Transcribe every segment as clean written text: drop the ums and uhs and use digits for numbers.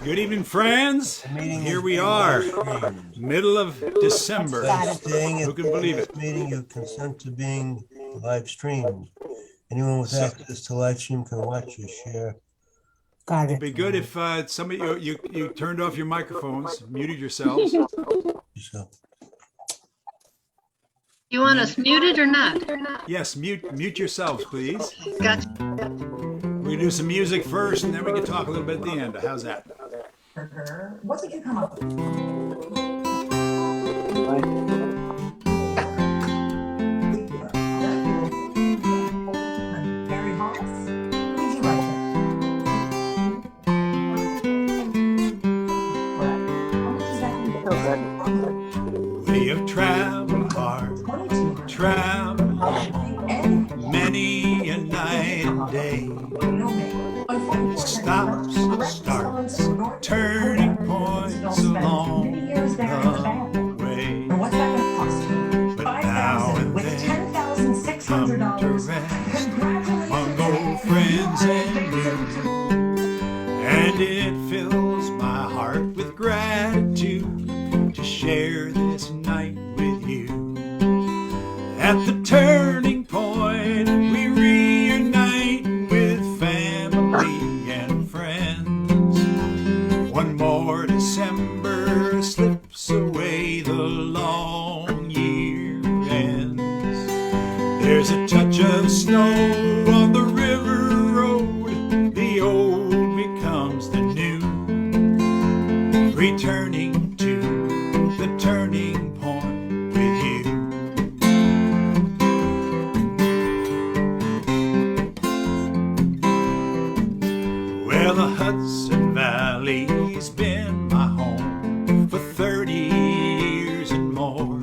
Good evening, friends. Here we are, middle of December. Who can believe it? This meeting, you consent to being live streamed. Anyone with access to live stream can watch or share. Got It'd it. be good if some of you turned off your microphones, muted yourselves. So, You want us muted or not? Yes, mute yourselves, please. Gotcha. We can do some music first, and then we can talk a little bit at the end. How's that? What did you come up with? Barry Hollis? What did you write there? We have traveled hard, traveled long, many a night and day. Stops, starts, turning points along the way. But now and then, come to rest among old friends and new. And it fills my heart with gratitude to share this night with you. At the turning point, we reunite with family and friends. One more December slips away, the long year ends. There's a touch of snow on the river road, the old becomes the new, returning to the turning point with you. Well, the Hudson Valley's been my home for 30 years and more.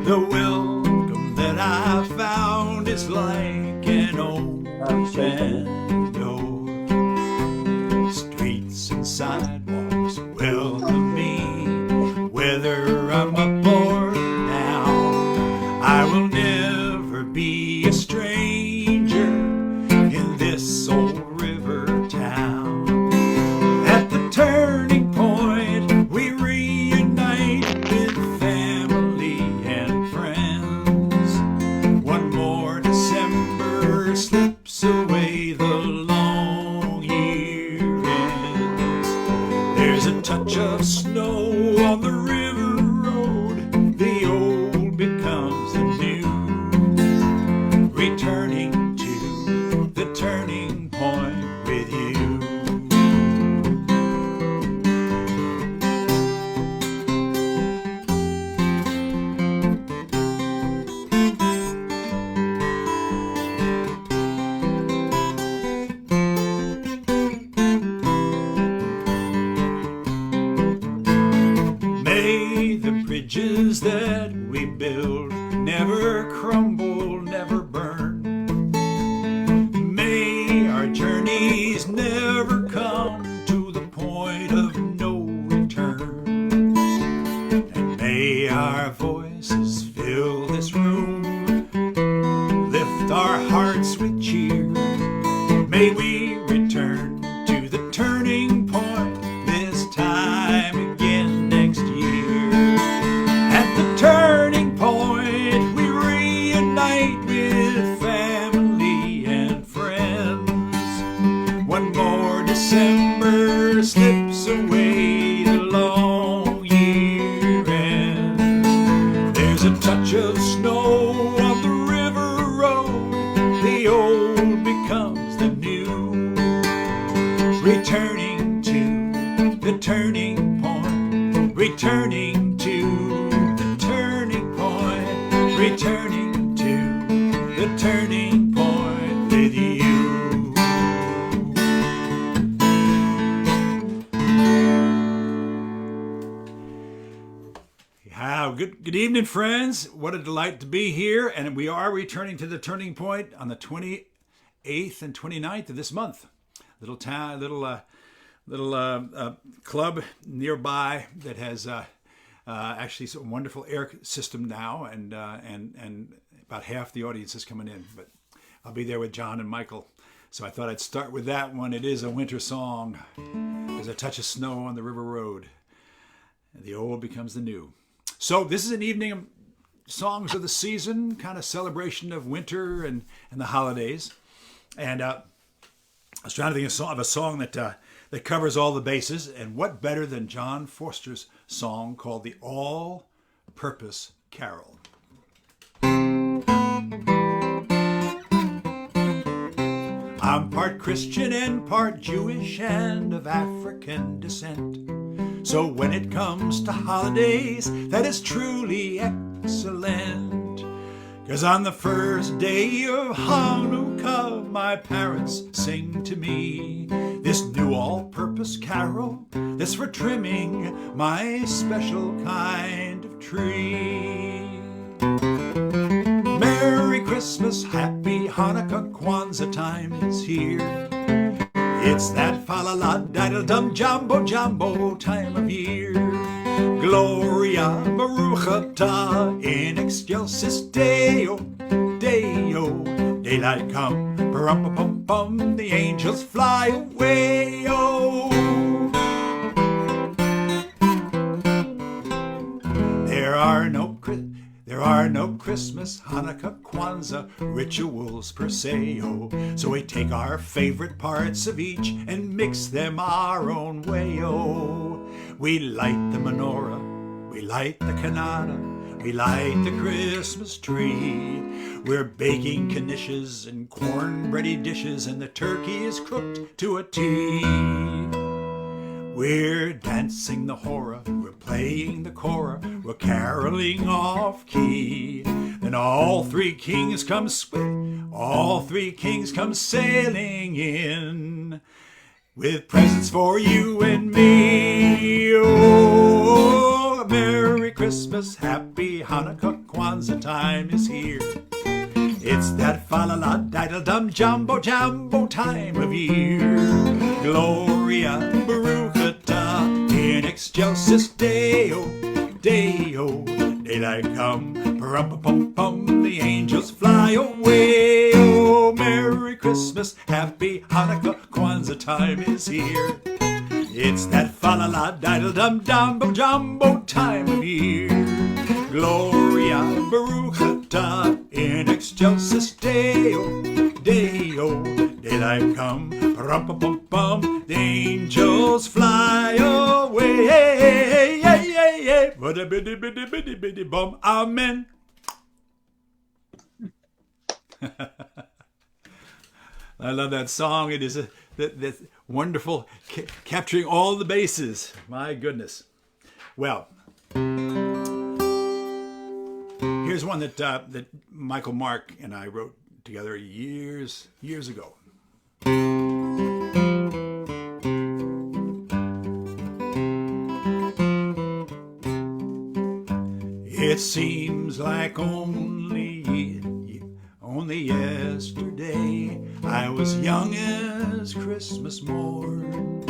The welcome that I found is like an open door. Streets and sidewalks welcome me, whether I'm up or down. I will never be a stranger in this old river town. At the turning point, we reunite with family and friends. One more December slips away, the long year ends. There's a touch of snow on the river road, the old becomes the new, returning to the turning point with you. May the bridges that we build never crumble, never burn. May our journeys never come to the point of no return. And may our voices fill this room, lift our hearts with cheer. May we return to the turning point this time again next year. At the turning point, we reunite with family and friends. One more December slips away, the long year ends. There's a touch of snow on the river road, the old becomes the new, returning to the turning point, returning to the turning point, returning to the turning point with you. Good evening, friends. What a delight to be here. And we are returning to the turning point on the 28th and 29th of this month. Little town, little club nearby that has actually some wonderful air system now, and about half the audience is coming in. But I'll be there with John and Michael. So I thought I'd start with that one. It is a winter song. There's There's a touch of snow on the river road. And the old becomes the new. So this is an evening of songs of the season, kind of celebration of winter and the holidays. And I was trying to think of a song that covers all the bases. And what better than John Forster's song called the All-Purpose Carol. I'm part Christian and part Jewish and of African descent. So when it comes to holidays, that is truly excellent. 'Cause on the first day of Hanukkah, my parents sing to me this new all-purpose carol that's for trimming my special kind of tree. Merry Christmas, Happy Hanukkah, Kwanzaa time is here. It's that fa-la-la-diddle-dum-jumbo-jumbo time of year. Gloria Baruch atah in excelsis Deo, Deo. Daylight come, pa-rum-pa-pum-pum, the angels fly away, oh. There are no Christmas, Hanukkah, Kwanzaa rituals per se, oh. So we take our favorite parts of each and mix them our own way, oh. We light the menorah, we light the Kanata, we light the Christmas tree. We're baking knishes and cornbready dishes, and the turkey is cooked to a T. We're dancing the hora, we're playing the kora, we're caroling off key. Then all three kings come sailing in with presents for you and me. Oh, Merry Christmas, Happy Hanukkah, Kwanzaa time is here. It's that fa-la-la-diddle-dum-jumbo-jumbo time of year. Gloria Baruch atah in excelsis Deo, Deo. Daylight come, pa-rum-pa-pum-pum, the angels fly away. Oh, Merry Christmas, Happy Hanukkah, Kwanzaa time is here. It's that fa-la-la-diddle-dum-jumbo-jumbo time of year. Gloria Baruch atah in excelsis Deo, Deo. Daylight come, pa-rum-pa-pum-pum, the angels fly away. Hey, hey, hey, hey, bum. Amen. I love that song. It is that wonderful, capturing all the bases. My goodness. Well, here's one that Michael Mark and I wrote together years ago. It seems like only yesterday I was young as Christmas morn,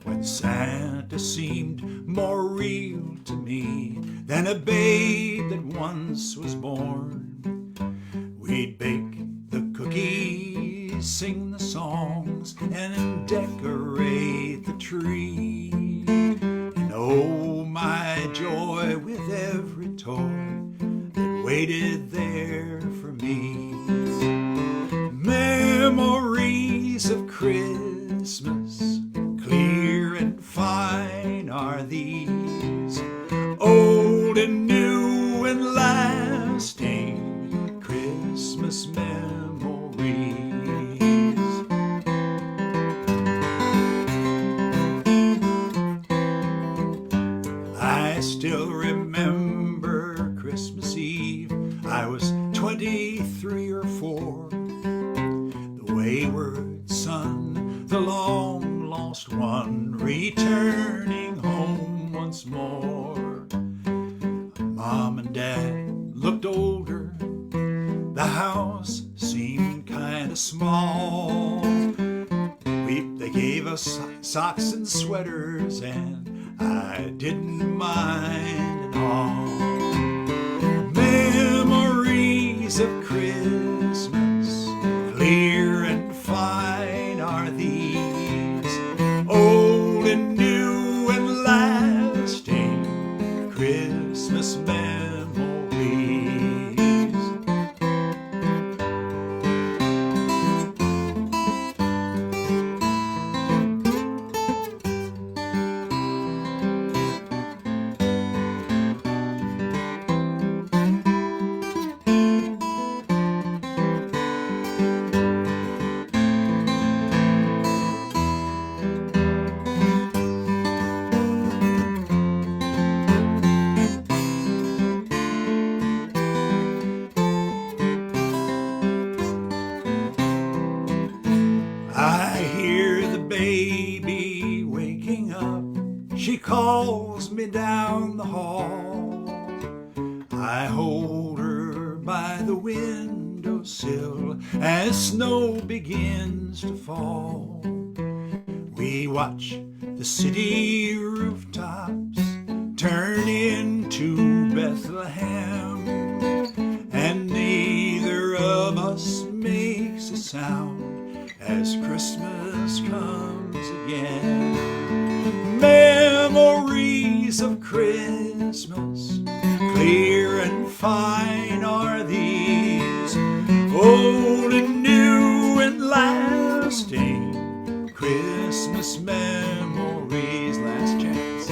when Santa seemed more real to me than a babe that once was born. We'd bake the cookies, sing the songs, and decorate the tree. And oh, my joy with every toy that waited there for me. Memories of Christmas, clear and fine are these, old and new and lasting Christmas memories. I still remember Christmas Eve. I was 23 or 4. The wayward son, the long lost one, returning home once more. Mom and Dad looked older. The house seemed kind of small. They gave us socks and sweaters, and I didn't mind at all. Memories of Christmas, clear and fine are these, old and baby waking up. She calls me down the hall. I hold her by the windowsill as snow begins to fall. We watch the city rooftops turn into Bethlehem, and neither of us makes a sound as Christmas comes again. Memories of Christmas, clear and fine are these, old and new and lasting Christmas memories. Last chance.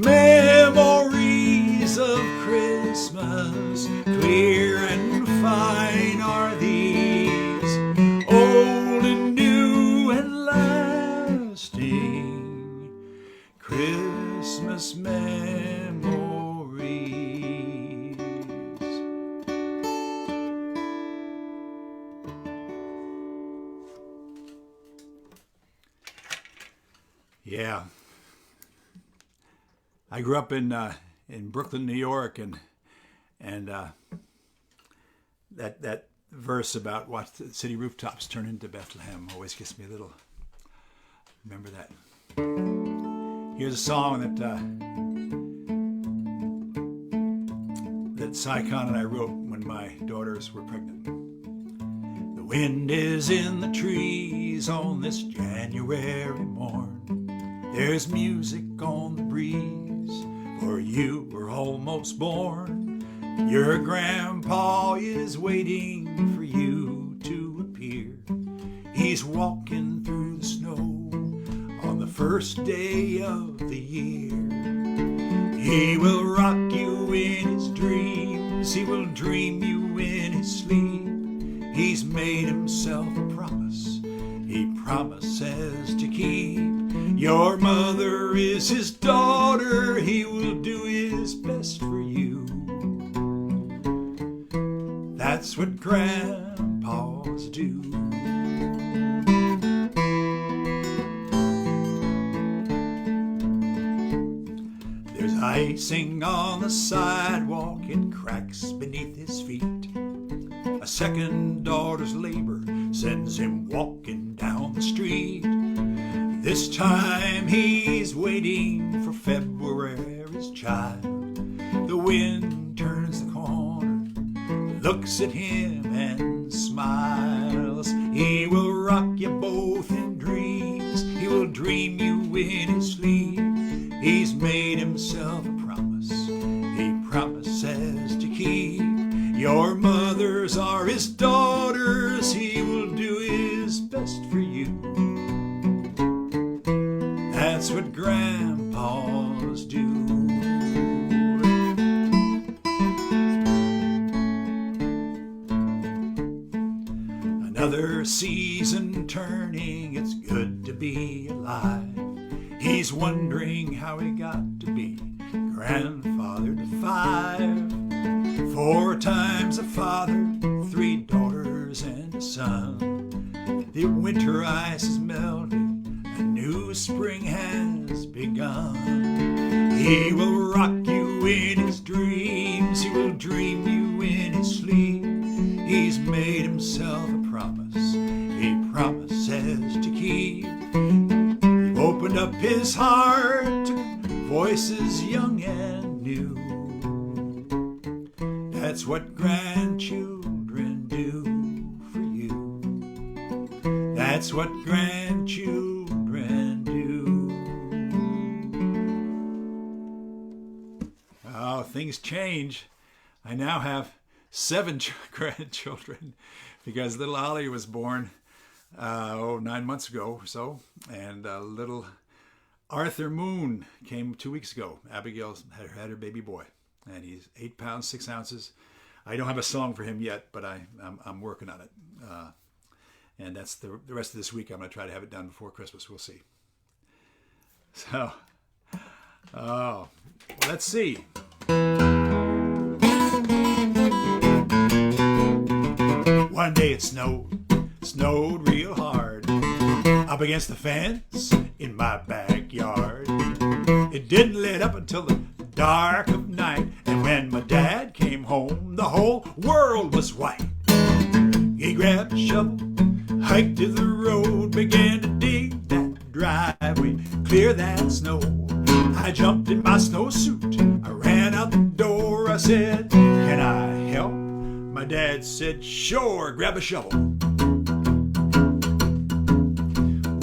Memories of Christmas, clear and fine are these, old and new and lasting Christmas memories. Yeah. I grew up in Brooklyn, New York, and that verse about watch the city rooftops turn into Bethlehem always gets me a little. Remember that. Here's a song that Saikon and I wrote when my daughters were pregnant. The wind is in the trees on this January morn. There's music on the breeze, for you were almost born. Your grandpa is waiting for you to appear. He's walking through the snow on the first day of the year. He will rock you in his dreams. He will dream you in his sleep. He's made himself a promise he promises to keep. Your mother is his daughter. He will do his best for you. That's what grandpas do. There's icing on the sidewalk, it cracks beneath his feet. A second daughter's labor sends him walking down the street. This time he's waiting for February's child. The wind turns the corner, looks at him and smiles. He will rock you both in dreams. He will dream you in his sleep. He's made himself a promise he promises to keep. Your mothers are his daughters. He will do his best for you. That's what grandpas do. Another season turning, it's good to be alive. He's wondering how he got to be grandfather to 5. 4 times a father, 3 daughters and a son. The winter ice has melted, a new spring has begun. He will rock you in his dreams. He will dream you in his sleep. He's made himself a promise he promises to keep. He opened up his heart to voices young and new. That's what grandchildren do for you. That's what grandchildren do. Oh, things change. I now have 7 grandchildren because little Ollie was born 9 months ago or so, and little Arthur Moon came 2 weeks ago. Abigail had her baby boy, and he's 8 pounds 6 ounces. I don't have a song for him yet, but I'm working on it. And that's the rest of this week. I'm going to try to have it done before Christmas. We'll see. So, let's see. One day it snowed real hard. up against the fence in my backyard. It didn't let up until the dark of night, and when my dad came home, the whole world was white. He grabbed a shovel, hiked to the road, began to dig that driveway, clear that snow. I jumped in my snowsuit, I ran out the door, I said, "Can I help?" My dad said, "Sure, grab a shovel."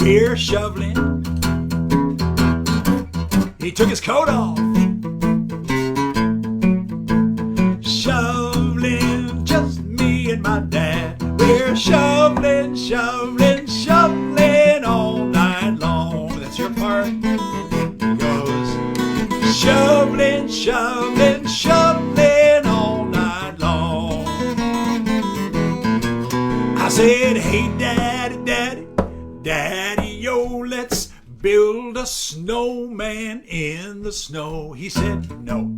We're shoveling. He took his coat off. Shoveling, just me and my dad. We're shoveling, shoveling, shoveling all night long. That's your part. It goes shoveling, shoveling, shoveling all night long. I said, "Hey, daddy, daddy, daddy, yo, let's build a snowman in the snow." He said, "No.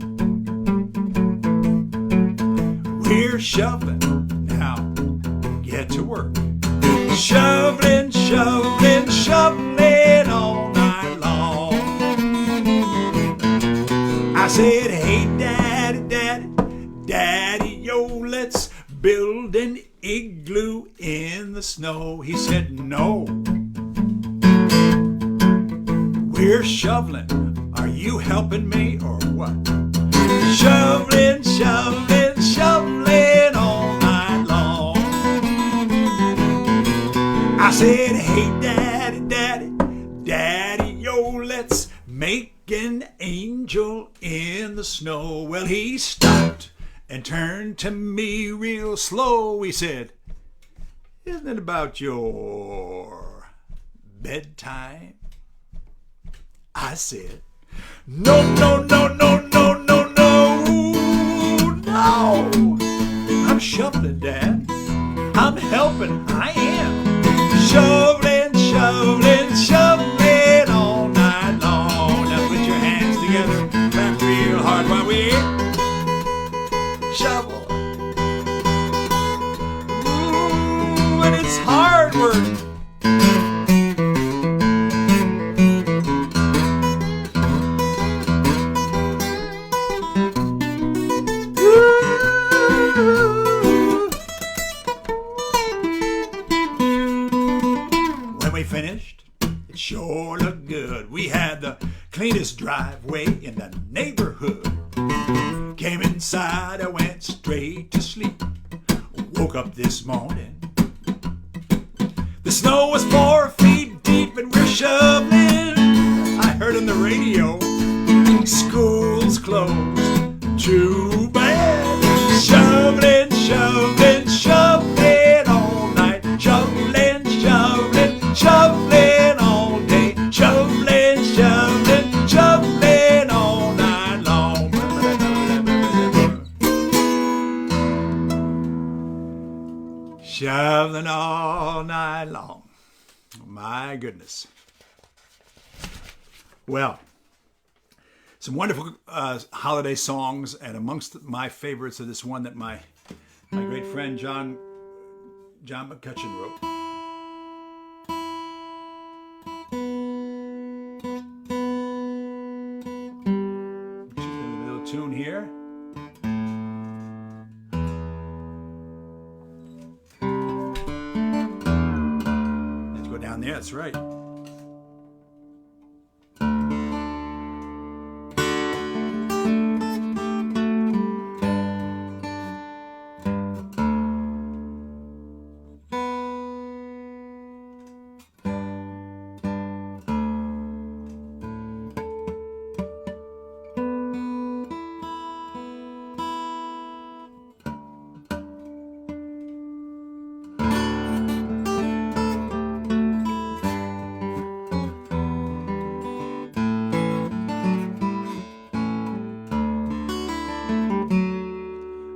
We're shoveling. Now, get to work." Shoveling, shoveling, shoveling all night long. I said, "Hey, daddy, daddy, daddy, yo, let's build an igloo in the snow." He said, "No. We're shoveling. Are you helping me or what?" Shoveling, shoveling, shoveling all night long. I said, "Hey, daddy, daddy, daddy, yo, let's make an angel in the snow." Well, he stopped and turned to me real slow. He said, "Isn't it about your bedtime?" I said, "No, no, no, no, no, no, no, no. I'm shoveling, Dad. I'm helping. I am. Shoveling, shoveling, shoveling all night long." Now put your hands together, clap real hard while we shovel. Ooh, and it's hard work. When we finished, it sure looked good. We had the cleanest driveway in the neighborhood. Came inside, I went straight to sleep. Woke up this morning. The snow was 4 feet deep and we're shoveling. I heard on the radio, school's closed. Too bad. Shoveling, shoveling, shoveling all night. Shoveling, shoveling, shoveling all day. Shoveling, shoveling, shoveling all night long. Shoveling all night long. My goodness. Well, some wonderful holiday songs, and amongst my favorites are this one that my great friend John McCutcheon wrote. Just in the middle tune here. Let's go down there. That's right.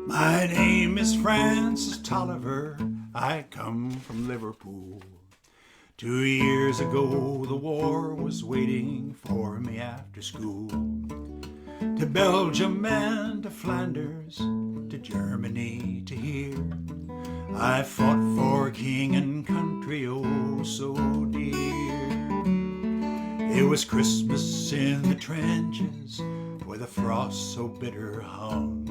My name is Francis Tolliver. I come from Liverpool. 2 years ago, the war was waiting for me after school. To Belgium and to Flanders, to Germany, to here. I fought for king and country, oh so dear. It was Christmas in the trenches where the frost so bitter hung.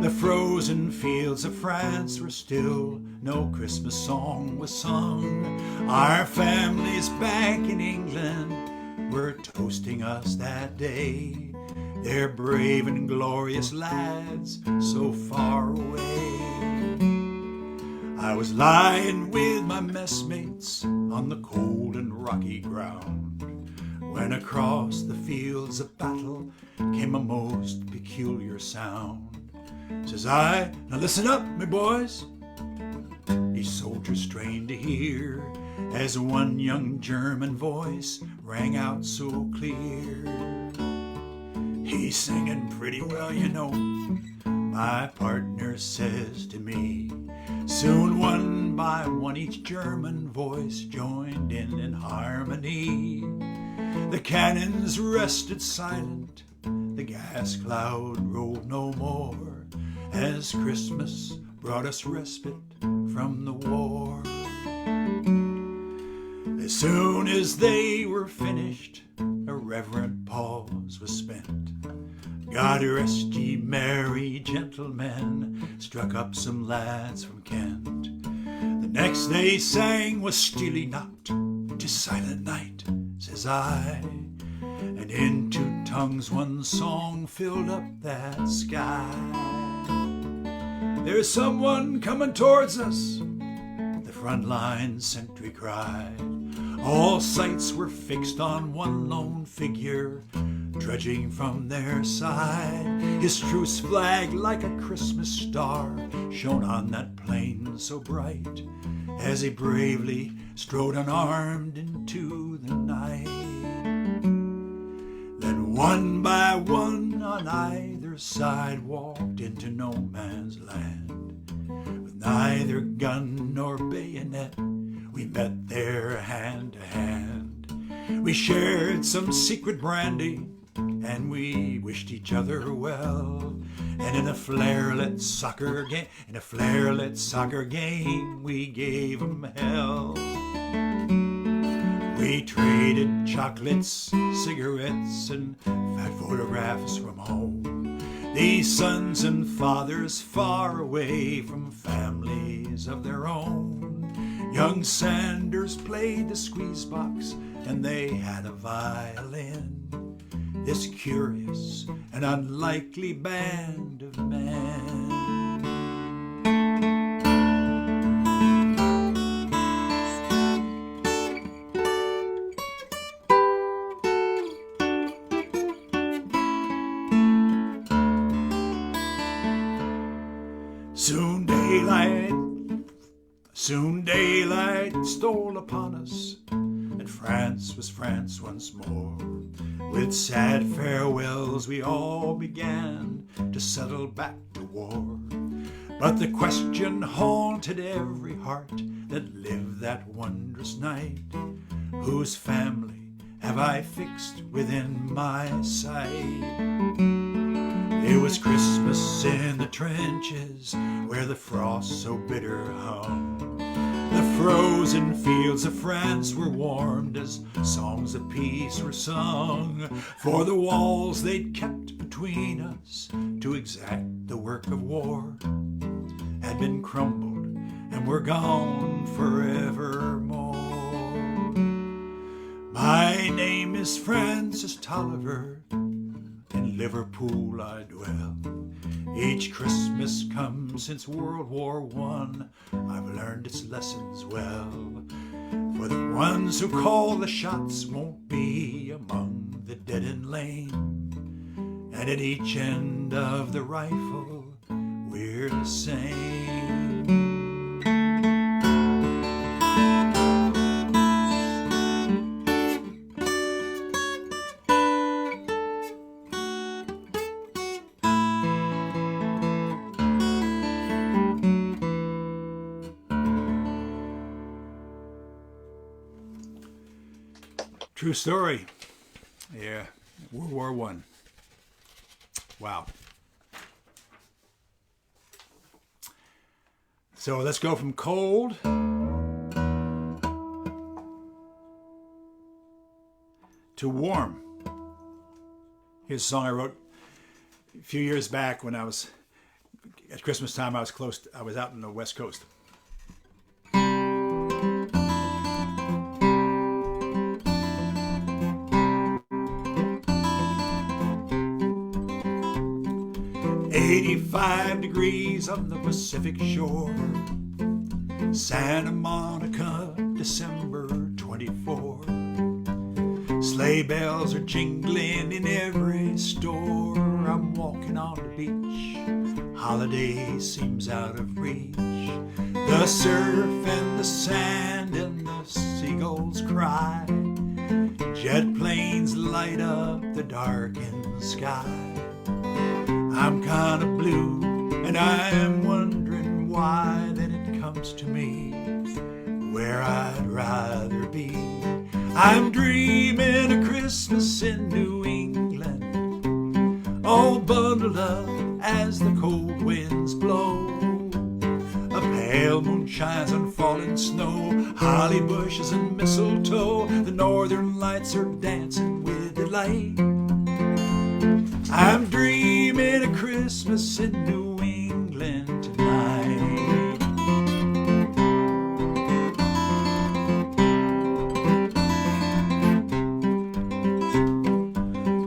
The frozen fields of France were still, no Christmas song was sung. Our families back in England were toasting us that day. They're brave and glorious lads so far away. I was lying with my messmates on the cold and rocky ground when across the fields of battle came a most peculiar sound. Says I, now listen up, me boys. Each soldier strained to hear as one young German voice rang out so clear. He's singing pretty well, you know, my partner says to me. Soon one by one each German voice joined in harmony. The cannons rested silent, the gas cloud rolled no more, as Christmas brought us respite from the war. As soon as they were finished, a reverent pause was spent. God rest ye merry gentlemen, struck up some lads from Kent. The next they sang was Steely Not, 'Tis Silent Night, says I, and in two tongues one song filled up that sky. There's someone coming towards us, the front line sentry cried. All sights were fixed on one lone figure, trudging from their side. His truce flag like a Christmas star shone on that plain so bright, as he bravely strode unarmed into the night. Then one by one on either side walked into no man's land. With neither gun nor bayonet, we met there hand to hand. We shared some secret brandy, and we wished each other well. And in a flare-lit soccer game, we gave 'em hell. We traded chocolates, cigarettes, and fat photographs from home. These sons and fathers far away from families of their own. Young Sanders played the squeeze box, and they had a violin. This curious and unlikely band of men. Soon daylight stole upon us, and France was France once more. With sad farewells we all began to settle back to war. But the question haunted every heart that lived that wondrous night: whose family have I fixed within my sight? It was Christmas in the trenches where the frost so bitter hung. The frozen fields of France were warmed as songs of peace were sung. For the walls they'd kept between us to exact the work of war had been crumbled and were gone forevermore. My name is Francis Tolliver, in Liverpool I dwell. Each Christmas come since World War I, I've learned its lessons well. For the ones who call the shots won't be among the dead and lame, and at each end of the rifle we're the same. True story. Yeah, World War I. Wow. So let's go from cold to warm. Here's a song I wrote a few years back when I was at Christmas time. I was out on the West Coast. 85 degrees on the Pacific shore, Santa Monica, December 24. Sleigh bells are jingling in every store. I'm walking on the beach, holiday seems out of reach. The surf and the sand and the seagulls cry. Jet planes light up the darkened sky. I'm kind of blue, and I'm wondering why. Then it comes to me where I'd rather be. I'm dreaming of Christmas in New England, all bundled up as the cold winds blow. A pale moon shines on falling snow, holly bushes and mistletoe. The northern lights are dancing with delight. I'm dreaming of Christmas in New England tonight.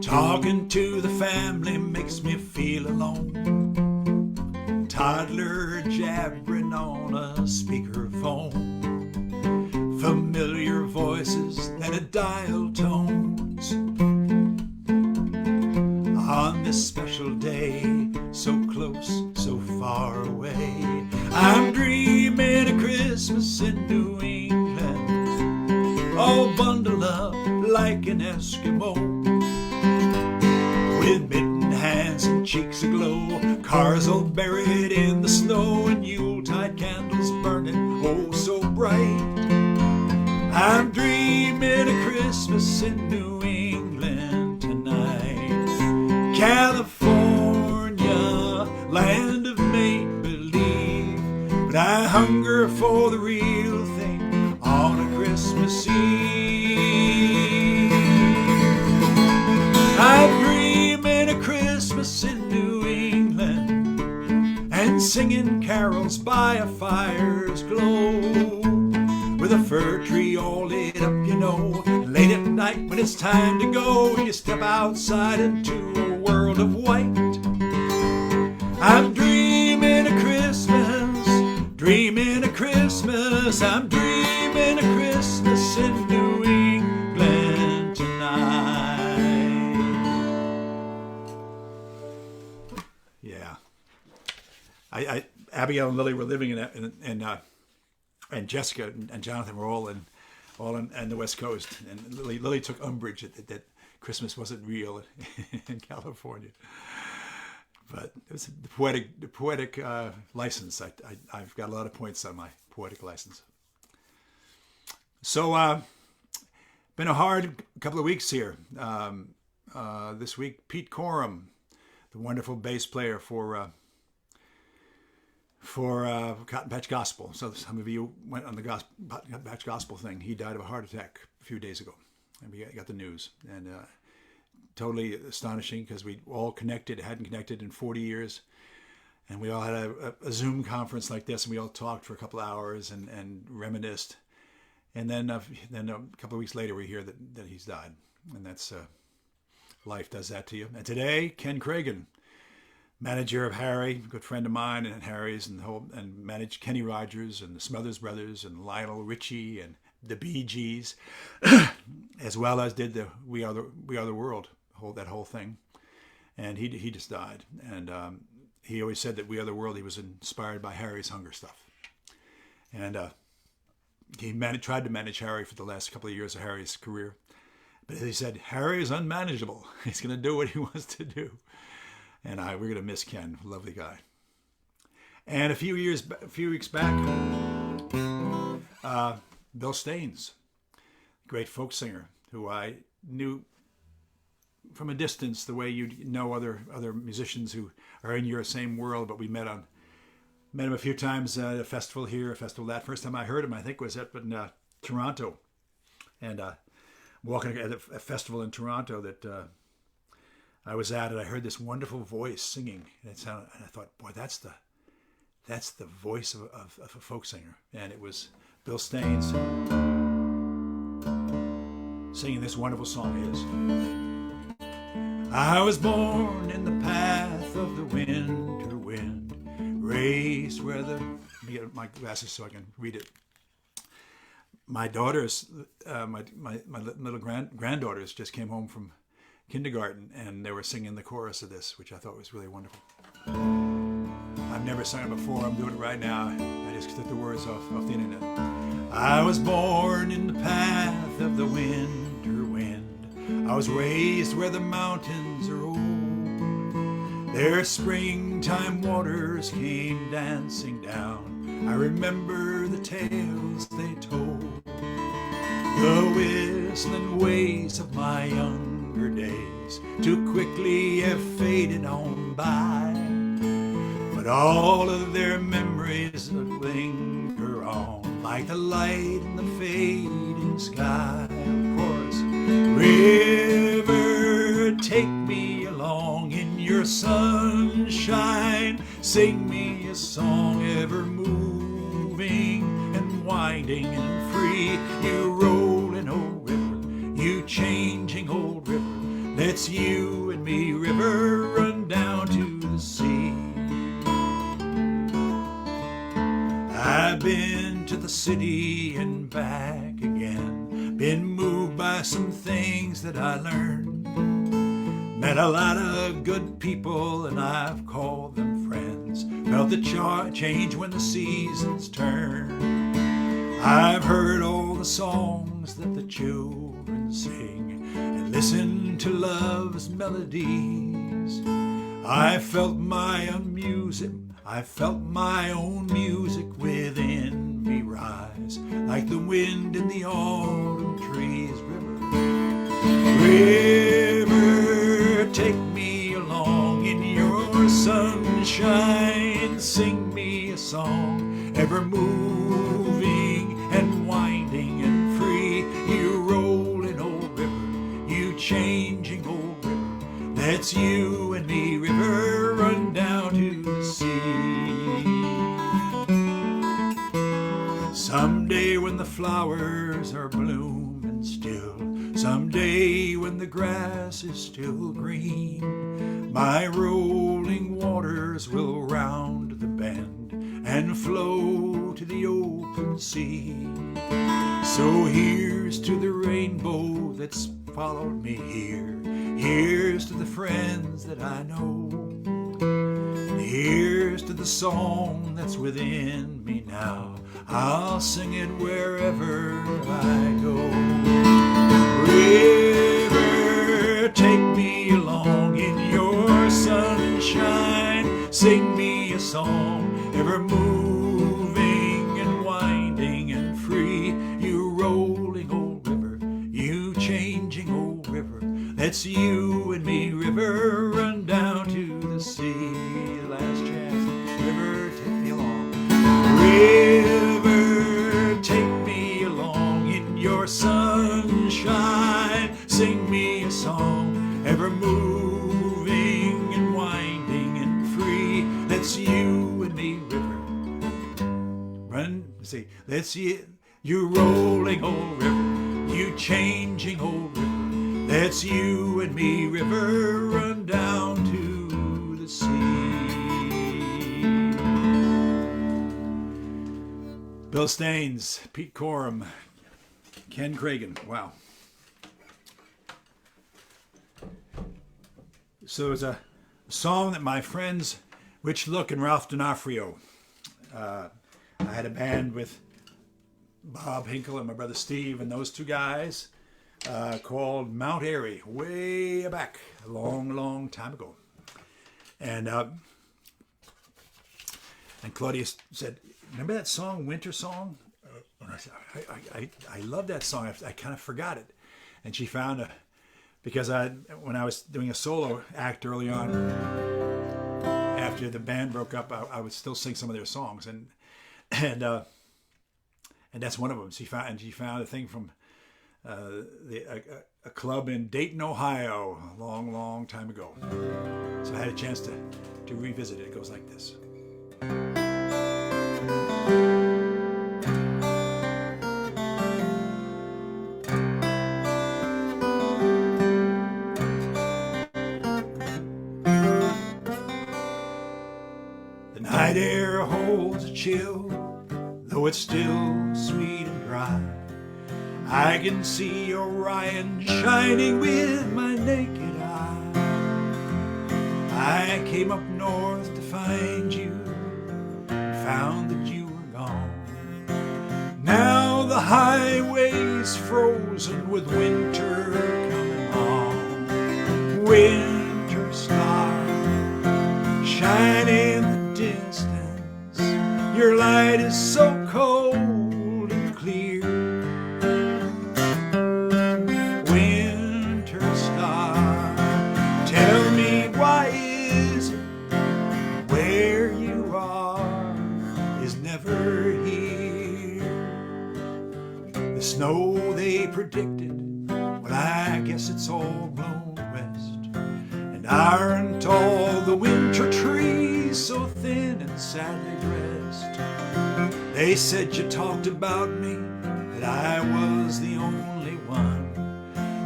Talking to the family makes me feel alone. Toddler jabbering on a speakerphone. Familiar voices and a dial tones. On this special day, so close, so far away, I'm dreaming of Christmas in New England, all bundled up like an Eskimo, with mittened hands and cheeks aglow, cars all buried in the snow, and Yuletide candles burning oh so bright. I'm dreaming of Christmas in New England tonight. California, land of make-believe, but I hunger for the real thing on a Christmas Eve. I'm dreaming of Christmas in New England and singing carols by a fire's glow, with a fir tree all lit up, you know. Late at night when it's time to go, you step outside into a world of white. I'm dreaming of Christmas, dreaming of Christmas. I'm dreaming of Christmas in New England tonight. Yeah. Abigail and Lily were living and Jessica and Jonathan were all in the West Coast, and Lily took umbrage that Christmas wasn't real in California. But it was the poetic license. I've got a lot of points on my poetic license. So been a hard couple of weeks here. This week, Pete Coram, the wonderful bass player for Cotton Patch Gospel. So some of you went on the Cotton Patch Gospel thing. He died of a heart attack a few days ago, and we got the news. And totally astonishing, because we all hadn't connected in 40 years. And we all had a Zoom conference like this, and we all talked for a couple of hours and reminisced. And then a couple of weeks later, we hear that he's died. And that's life does that to you. And today, Ken Cragen, manager of Harry, good friend of mine and Harry's, and managed Kenny Rogers and the Smothers Brothers and Lionel Richie and the Bee Gees, as well as did the We Are the World, that whole thing. And he just died. And he always said that We Are the World, he was inspired by Harry's Hunger Stuff. And he tried to manage Harry for the last couple of years of Harry's career. But he said, Harry is unmanageable. He's going to do what he wants to do. And we're going to miss Ken, lovely guy. And a few weeks back, Bill Staines, great folk singer, who I knew from a distance, the way you know other musicians who are in your same world, but we met Met him a few times at a festival here, a festival that. First time I heard him, I think, was up in Toronto. And walking at a festival in Toronto that I was at, and I heard this wonderful voice singing. And I thought, boy, that's the voice of a folk singer. And it was Bill Staines singing this wonderful song of his. I was born in the path of the winter wind, raised where the... Let me get my glasses so I can read it. My daughters, my little granddaughters just came home from kindergarten, and they were singing the chorus of this, which I thought was really wonderful. I've never sung it before. I'm doing it right now. I just took the words off the internet. I was born in the path of the winter wind. I was raised where the mountains are old. Their springtime waters came dancing down. I remember the tales they told, the whistling ways of my younger days, too quickly have faded on by. But all of their memories linger on, like the light in the fading sky. Of course, river, take me along in your sunshine. Sing me a song ever moving and winding and free. You rolling old river, you changing old river, let's you and me, river, run down to the sea. I've been to the city and back again, been moved by some things that I learned. Met a lot of good people and I've called them friends. Felt the change when the seasons turn. I've heard all the songs that the children sing and listened to love's melodies. I felt my own music within me rise, like the wind in the autumn trees. River, take me along in your sunshine. Sing me a song ever moving and winding and free. You rolling old river, you changing old river, that's you and me, river, run down to the sea. Someday when the flowers are blooming still, someday when the grass is still green, my rolling waters will round the bend and flow to the open sea. So here's to the rainbow that's followed me here. Here's to the friends that I know. Here's to the song that's within me now. I'll sing it wherever I go. River, take me along in your sunshine. Sing me a song ever moving and winding and free. You rolling old river, you changing old river, that's you and me, river, run down to the sea. Last chance, river, take me along. River, take me along in your sunshine. Sing me a song ever moving and winding and free. That's you and me, river. Run, see, that's you. You rolling old river, you changing old river, that's you and me, river, run down to the sea. Bill Staines, Pete Coram, Ken Cragen. Wow. So it was a song that my friends Rich Look and Ralph D'Onofrio. I had a band with Bob Hinkle and my brother Steve and those two guys called Mount Airy, way back, a long, long time ago. And Claudia said, remember that song, Winter Song? And I said, I love that song. I kind of forgot it. And she found when I was doing a solo act early on, after the band broke up, I would still sing some of their songs, and that's one of them. She found a thing from a club in Dayton, Ohio, a long, long time ago. So I had a chance to revisit it. It goes like this. The night air holds a chill, though it's still sweet and dry. I can see Orion shining with my naked eye. I came up north to find you, found that you were gone. Now the highway's frozen with winter coming on. Winter star, shine in the distance. Your light is so cold and clear. Winter star, tell me why is it where you are is never here. The snow they predicted, well, I guess it's all blown west. And aren't all the winter trees so thin and sadly dressed? They said you talked about me, that I was the only one.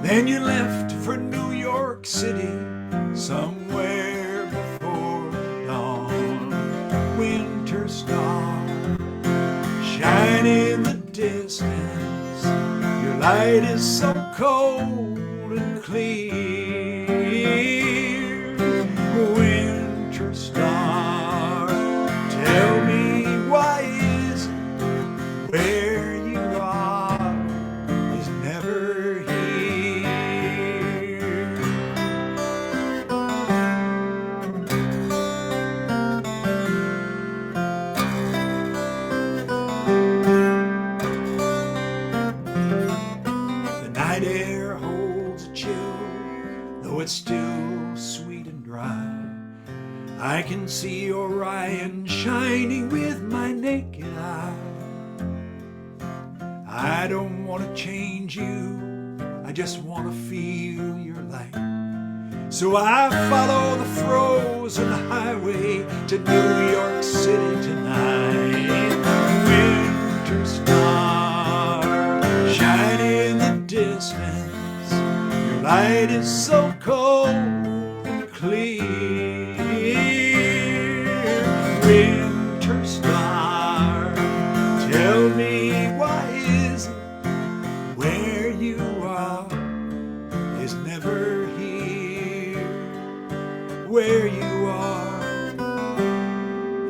Then you left for New York City somewhere before dawn. Winter star, shine in the distance. Your light is so cold and clear. Winter star, tell me why is it where you are is never here. The night air holds a chill, though it's still sweet and dry. I can see Orion shining with my naked eye. I don't want to change you, I just want to feel your light. So I follow the frozen highway to New York City tonight. Winter star, shine in the distance. Your light is so cold and clear. Winter star, tell me why is it where you are is never here. Where you are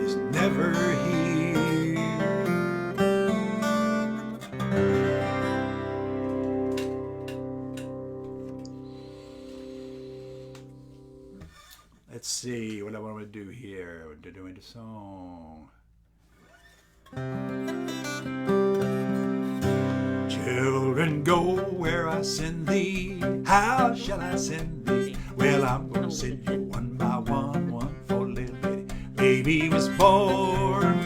is never here. Let's see what I want to do here. We're doing the song. Children, go where I send thee. How shall I send thee? Well, I'm gonna send you one by one, one for little bitty. Baby was born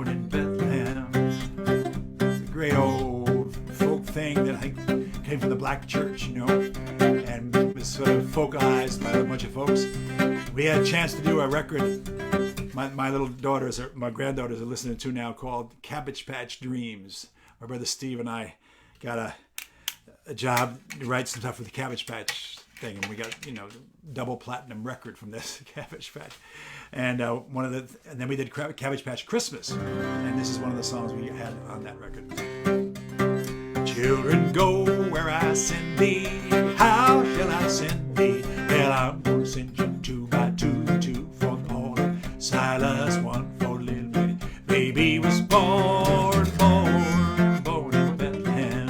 in Bethlehem. It's a great old folk thing that I think came from the black church, you know, and was sort of vocalized by a bunch of folks. We had a chance to do a record. My little daughters, my granddaughters are listening to now, called Cabbage Patch Dreams. My brother Steve and I got a job to write some stuff for the Cabbage Patch thing, and we got, you know, double platinum record from this Cabbage Patch. And and then we did Cabbage Patch Christmas, and this is one of the songs we had on that record. Children, go where I send thee. How shall I send thee? Well, I'm gonna send you 2 by 2, 2 for Paul and Silas, 1 for little bitty. Baby was born in Bethlehem.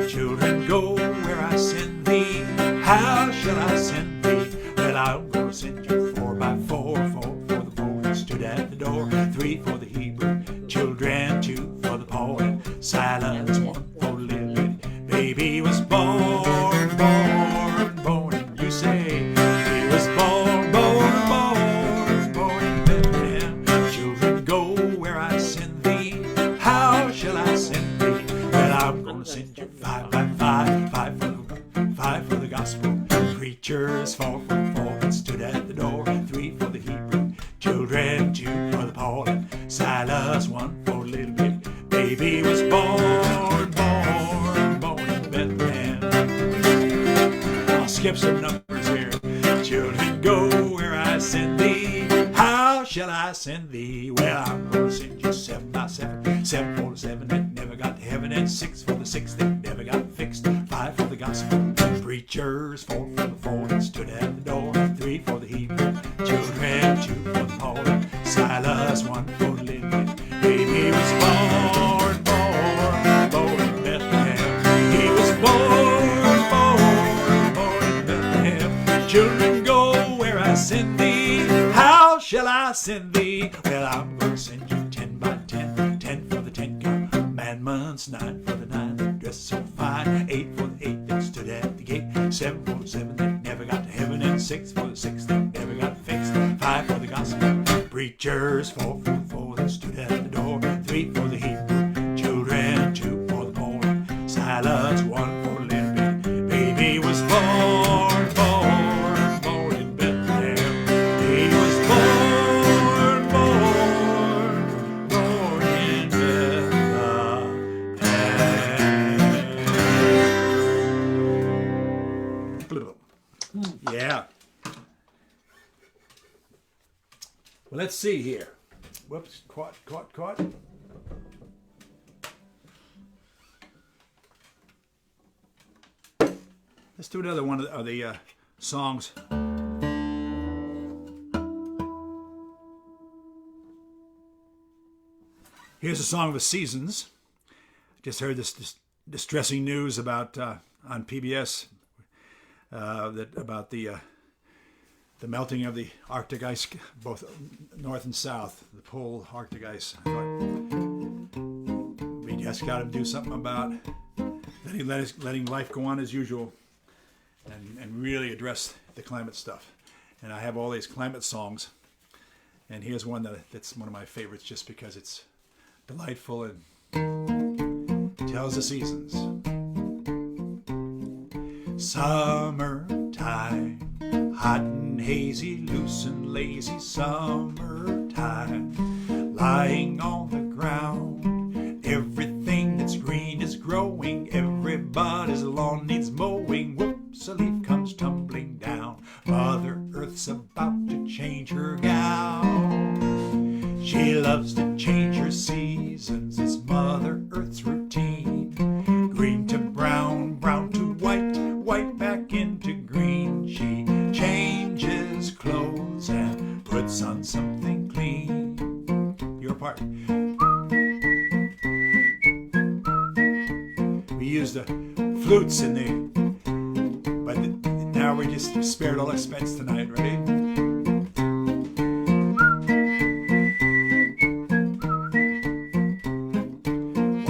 Children, go where I send thee. How shall I send thee? Well, I'm gonna send you 4 by 4, 4 for the boy that stood at the door, 3 for the Hebrew children, 2 for the Paul and Silas, 1 for little bitty. Baby was born, and you say he was born, skip some numbers here. Children, go where I send thee. How shall I send thee? Well, I'm gonna send you 7 by 7. 7 for the 7 that never got to heaven, and 6 for the 6 that never got fixed. 5 for the gospel preachers, 4 for the 4 that stood at the door, 3 for the Hebrew children, 2 for the Paul, Silas, 1 for the Lily. Baby was born in Bethlehem. He was born in Bethlehem. Children, go where I send thee. How shall I send thee? Well, I'm going to send you 10 by 10. 10 for the 10 commandments, 9 for the 9 that dress so fine, 8 for the 8 that stood at the gate, 7 for the 7 that never got to heaven, and 6 for the 6 that never got fixed. 5 for the gospel preachers, 4 for the 4 that stood at the door, 3 for the Hebrew children, 2 for the Paul, Silas, 1 for the Leonard. Baby was born in Bethlehem. He was born in Bethlehem. Yeah. Well, let's see here. Whoops, caught. Let's do another one of the songs. Here's a song of the seasons. Just heard this distressing news about on PBS about the melting of the Arctic ice, both north and south, the polar Arctic ice. I thought we just got to do something about letting life go on as usual, and really address the climate stuff. And I have all these climate songs, and here's one that's one of my favorites just because it's delightful and tells the seasons. Summertime, hot and hazy, loose and lazy, summertime, lying on the ground. Everything that's green is growing, everybody's lawn needs mowing. Whoops, a leaf comes tumbling down. Mother Earth's about to change her gown. She loves to change her seasons, it's Mother Earth's routine. Green to brown, brown to white, white back into green. She changes clothes and puts on something clean. Your part. We used the flutes in but now we just spared all expense tonight, ready?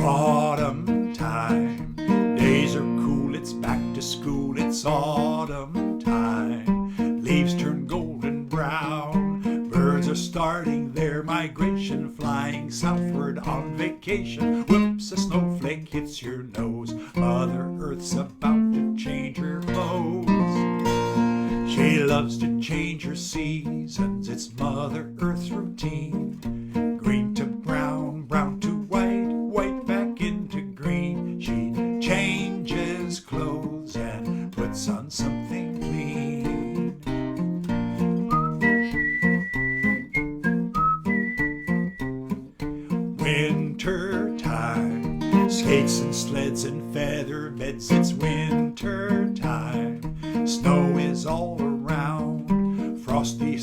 Autumn time, days are cool, it's back to school, it's autumn time. Leaves turn golden brown, birds are starting their migration, flying southward on vacation. Whoops, a snowflake hits your nose, Mother Earth's about to change her clothes. She loves to change her seasons, it's Mother Earth's routine. Green to brown, brown to white, white back into green. She changes clothes and puts on something clean. Winter time, skates and sleds and feather beds, it's winter time. Snow is all around, frosty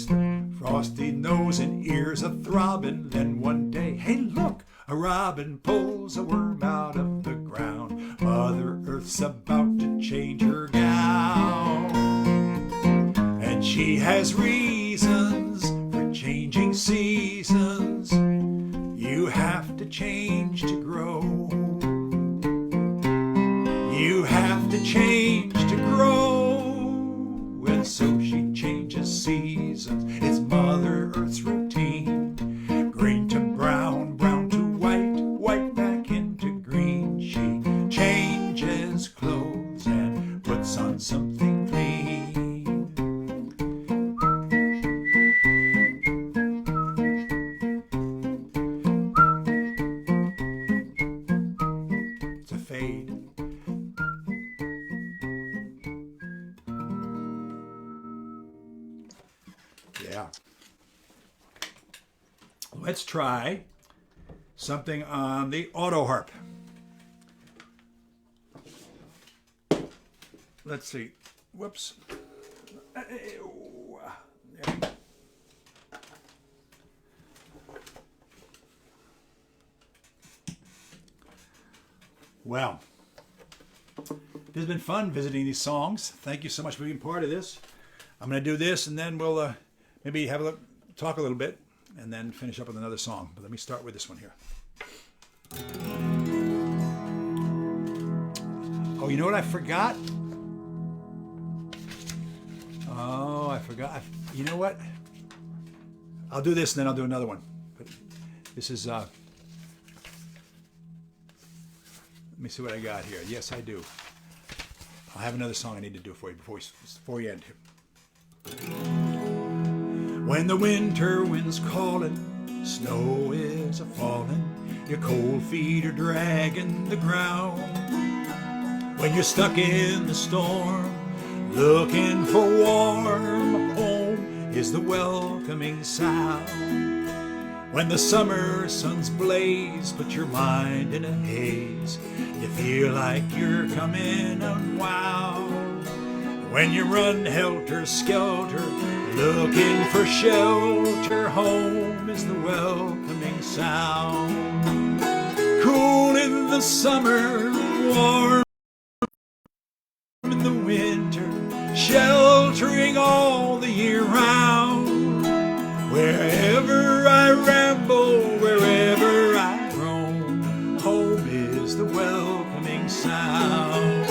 nose and ears a throbbing. Then one day, hey look, a robin pulls a worm out of the ground. Mother Earth's about to change her gown, and she has reasons for changing seasons. You have to change to grow. You have to change to grow. And so she changes seasons. It's Mother Earth's routine. Green to brown, brown to white, white back into green. She changes clothes and puts on something clean. It's a fade. Yeah. Let's try something on the Autoharp. Let's see. Whoops. Well, this has been fun visiting these songs. Thank you so much for being part of this. I'm going to do this, and then we'll maybe have talk a little bit, and then finish up with another song. But let me start with this one here. Oh, you know what I forgot? Oh, I forgot. You know what? I'll do this, and then I'll do another one. But this is... let me see what I got here. Yes, I do. I have another song I need to do for you before we end here. When the winter wind's calling, snow is a-falling, your cold feet are dragging the ground. When you're stuck in the storm, looking for warm, home is the welcoming sound. When the summer suns blaze, put your mind in a haze, you feel like you're coming unwound. When you run helter-skelter, looking for shelter, home is the welcoming sound. Cool in the summer, warm in the winter, sheltering all the year round. Wherever I ramble, wherever I roam, home is the welcoming sound.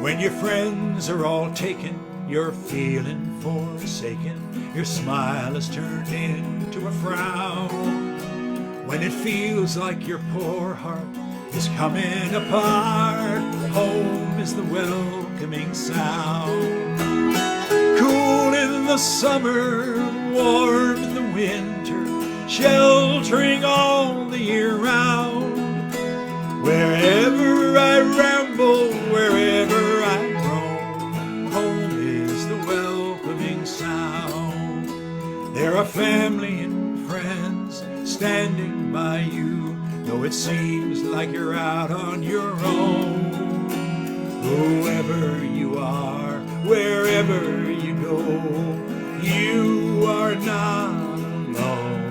When your friends are all taken, you're feeling forsaken, your smile is turned into a frown. When it feels like your poor heart is coming apart, home is the welcoming sound. Cool in the summer, warm in the winter, sheltering all the year round. Wherever I ramble, wherever I roam, home is the welcoming sound. There are family and friends standing by you, though it seems like you're out on your own. Whoever you are, wherever you go, you are not alone.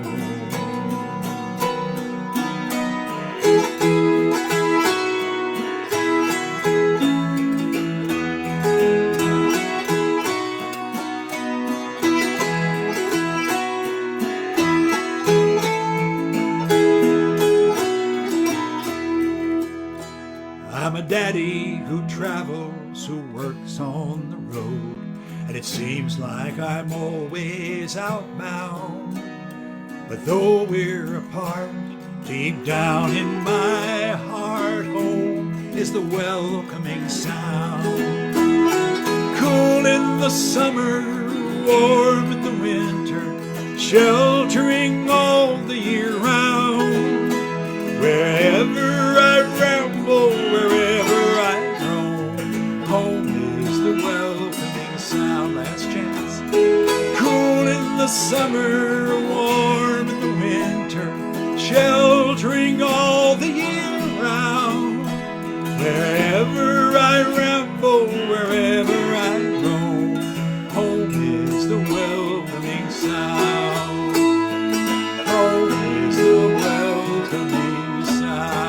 I'm a daddy who travels, who works on the road, and it seems like I'm always outbound. But though we're apart, deep down in my heart, home is the welcoming sound. Cool in the summer, warm in the winter, sheltering all the year round. Wherever I ramble, wherever I roam, home is the welcoming sound. Last chance. Cool in the summer, warm in the winter, sheltering all the year round. Wherever I ramble, wherever I roam, home is the welcoming sound. Home is the welcoming sound.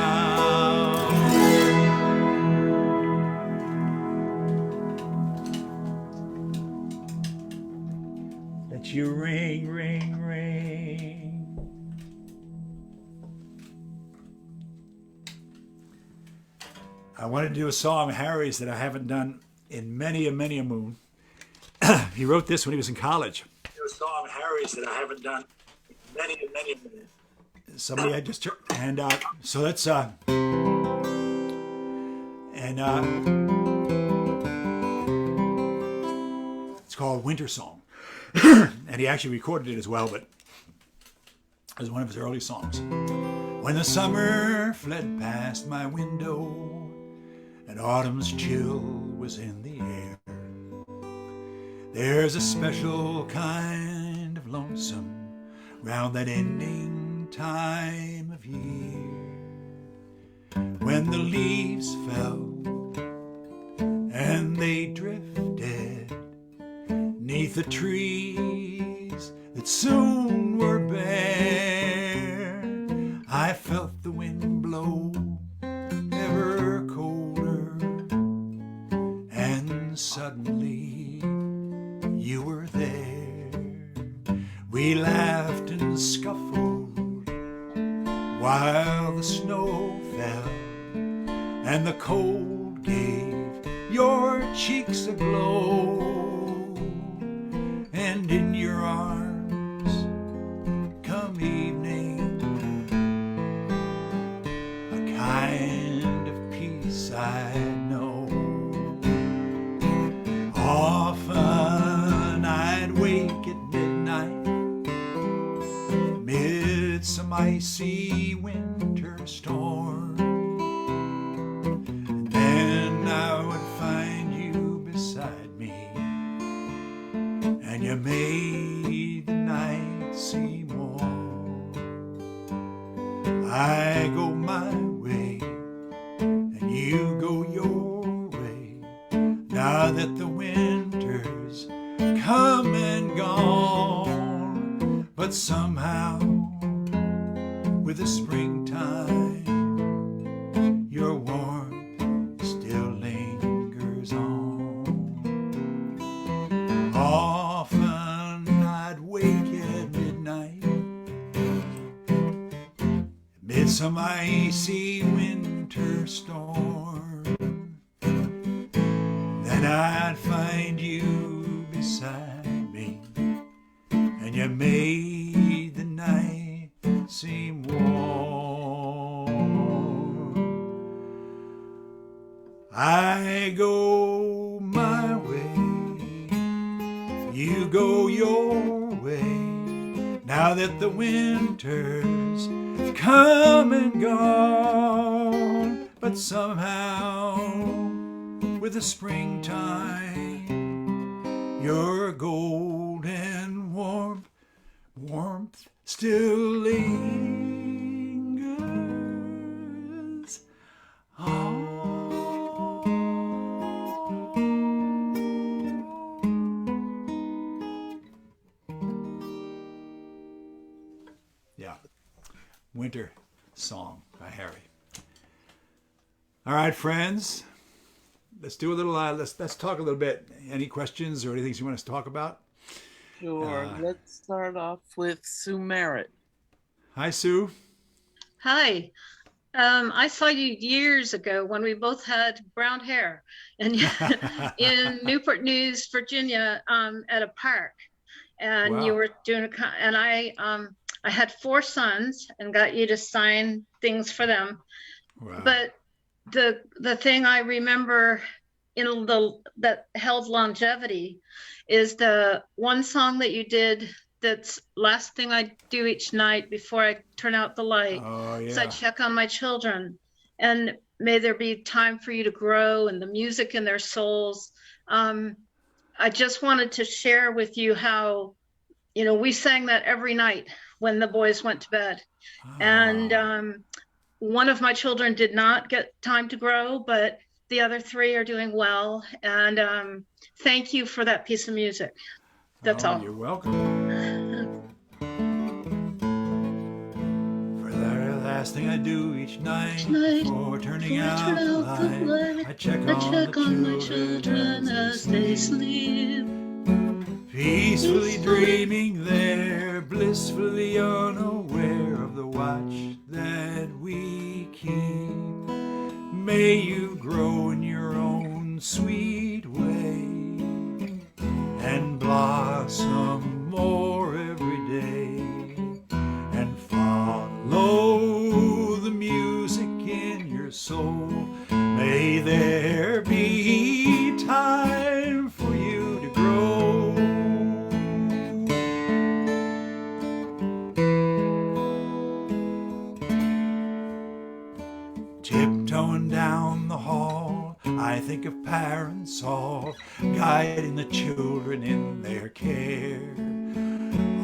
Let you ring, ring, ring. I wanted to do a song, Harry's, that I haven't done in many a moon. He wrote this when he was in college. A song, Harry's, that I haven't done in many a moon. Somebody had just turned, and so that's it's called Winter Song. And he actually recorded it as well, but it was one of his early songs. When the summer fled past my window and autumn's chill was in the air, There's a special kind of lonesome round that ending time of year, when the leaves fell and they drifted 'neath the trees that soon were bare. I felt the wind blow ever colder, and suddenly you were there. We laughed and scuffled while the snow fell, and the cold gave your cheeks a glow, and in your arms come evening, a kind of peace I know. Often I'd wake at midnight mid some icy winter storm, and then I would find you beside me, and you made the night seem warm. I go my way and you go your way, now that the winter's come and gone. But somehow with the springtime your warmth still lingers on. Often I'd wake at midnight amid some icy winter storm, then I'd find you beside me, and you made the night seem warm. I go my way, you go your way, now that the winter's come and gone. But somehow with the springtime your golden warmth still lingers on. Yeah, Winter Song by Harry. All right, friends, let's do a little. Let's talk a little bit. Any questions or anything you want us to talk about? Sure. Let's start off with Sue Merritt. Hi, Sue. Hi. I saw you years ago when we both had brown hair and in Newport News, Virginia, at a park. And Wow. you were doing and I had 4 sons and got you to sign things for them. Wow. But the thing I remember that held longevity is the one song that you did that's last thing I do each night before I turn out the light. Oh, yeah. So I check on my children, and may there be time for you to grow and the music in their souls. I just wanted to share with you how, we sang that every night when the boys went to bed. Oh. And one of my children did not get time to grow, but the other 3 are doing well. And thank you for that piece of music. That's all. You're welcome. For the last thing I do each night before turning out the light, I check on my children as they sleep, peacefully dreaming there, blissfully unaware of the watch that we keep. May you grow in your own sweet way and blossom more every day, and follow the music in your soul. May there be time for you to grow. Tiptoeing down the hall, I think of parents all guiding the children in their care.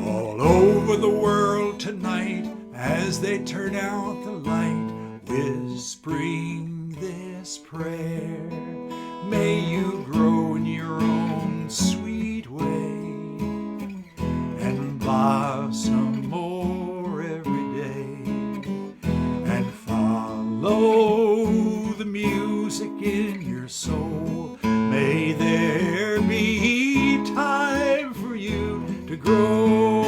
All over the world tonight as they turn out the light, whispering this prayer. May you grow in your own sweet way and blossom more every day, and follow the music in your soul. May there be time for you to grow.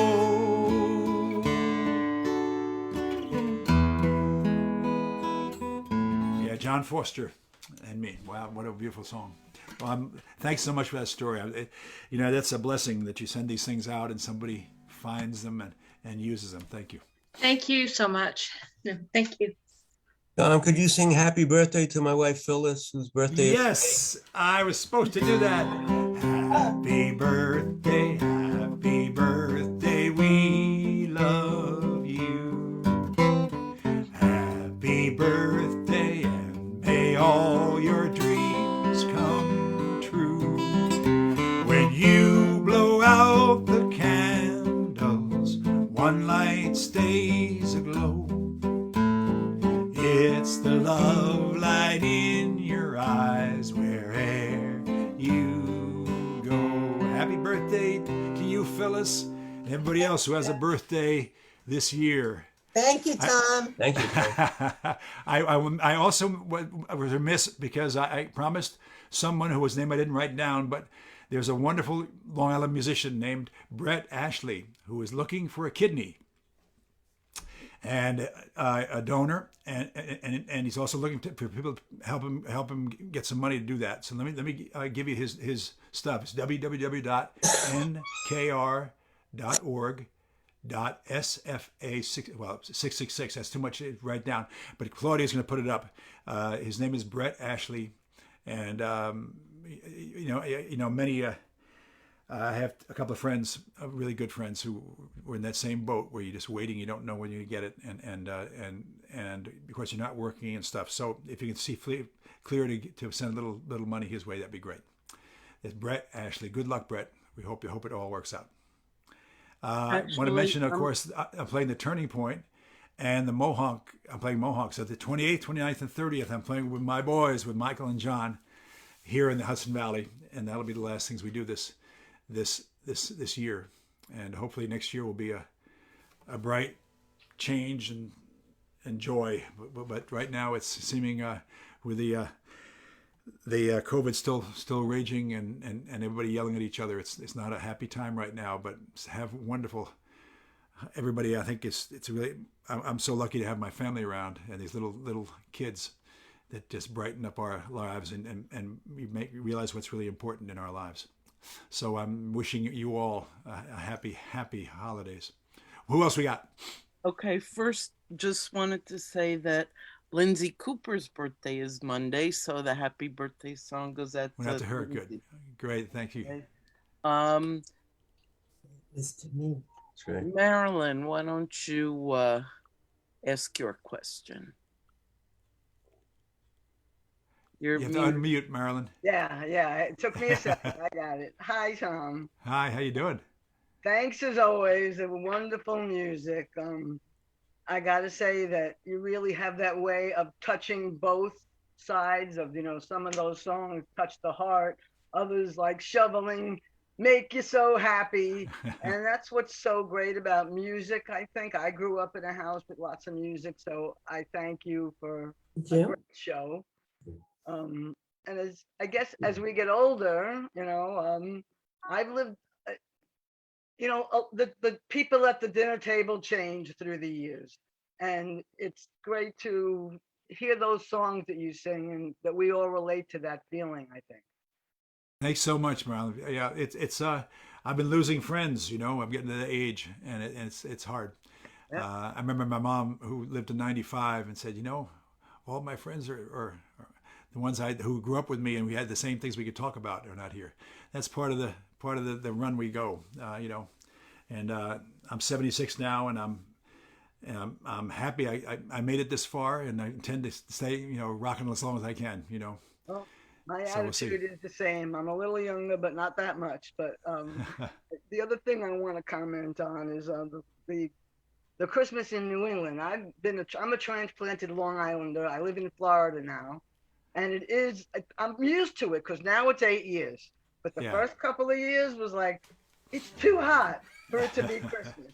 Yeah, John Foster and me. Wow, what a beautiful song. Well, thanks so much for that story. That's a blessing that you send these things out and somebody finds them and uses them. Thank you. Thank you so much. Thank you. Tom, could you sing happy birthday to my wife Phyllis, whose birthday is Yes, I was supposed to do that. Happy birthday, we love you. Happy birthday, and may all your dreams come true. When you blow out the candles, one light stays aglow. It's the love light in your eyes where'er you go. Happy birthday to you, Phyllis, and everybody else who has a birthday this year. Thank you, Tom. Thank you. I also was remiss because I promised someone whose name I didn't write down, but there's a wonderful Long Island musician named Brett Ashley who is looking for a kidney and a donor, and he's also looking for people to help him get some money to do that. So let me give you his stuff. It's www.nkr.org.sfa666. That's too much to write down, but Claudia's going to put it up. His name is Brett Ashley, and many. I have a couple of friends, really good friends, who were in that same boat where you're just waiting, you don't know when you get it, and because you're not working and stuff. So if you can see clear to send a little money his way, that'd be great. It's Brett Ashley. Good luck, Brett. We hope it all works out. I want to mention, of course, I'm playing the Turning Point and the Mohawk. I'm playing Mohawk. So the 28th, 29th, and 30th, I'm playing with my boys, with Michael and John, here in the Hudson Valley, and that'll be the last things we do this year, and hopefully next year will be a bright change and joy. But right now it's seeming with the COVID still raging and everybody yelling at each other. It's not a happy time right now. But have wonderful everybody. I think it's really. I'm so lucky to have my family around and these little kids that just brighten up our lives and we realize what's really important in our lives. So I'm wishing you all a happy holidays. Who else we got? Okay, first, just wanted to say that Lindsay Cooper's birthday is Monday, so the happy birthday song goes out to her. Good, great, thank you. Okay. It's to me. That's right. Marilyn, why don't you ask your question? You have to unmute, Marilyn. Yeah. It took me a second. I got it. Hi, Tom. Hi, how you doing? Thanks as always. Wonderful music. I got to say that you really have that way of touching both sides of, some of those songs touch the heart. Others like Shoveling make you so happy. And that's what's so great about music. I think I grew up in a house with lots of music. So I thank you for a great show. And as we get older, I've lived, the people at the dinner table change through the years, and it's great to hear those songs that you sing and that we all relate to that feeling, I think. Thanks so much, Marilyn. Yeah, it's I've been losing friends, I'm getting to the age, and it's hard. Yeah. I remember my mom, who lived to 95, and said, all my friends are the ones who grew up with me and we had the same things we could talk about are not here. That's part of the run we go, And I'm 76 now, and I'm happy I made it this far, and I intend to stay, rocking as long as I can, Oh, My So we'll see. attitude is the same. I'm a little younger, but not that much. But the other thing I want to comment on is the Christmas in New England. I'm a transplanted Long Islander. I live in Florida now, and I'm used to it because now it's 8 years. But the Yeah. first couple of years was like, it's too hot for it to be Christmas.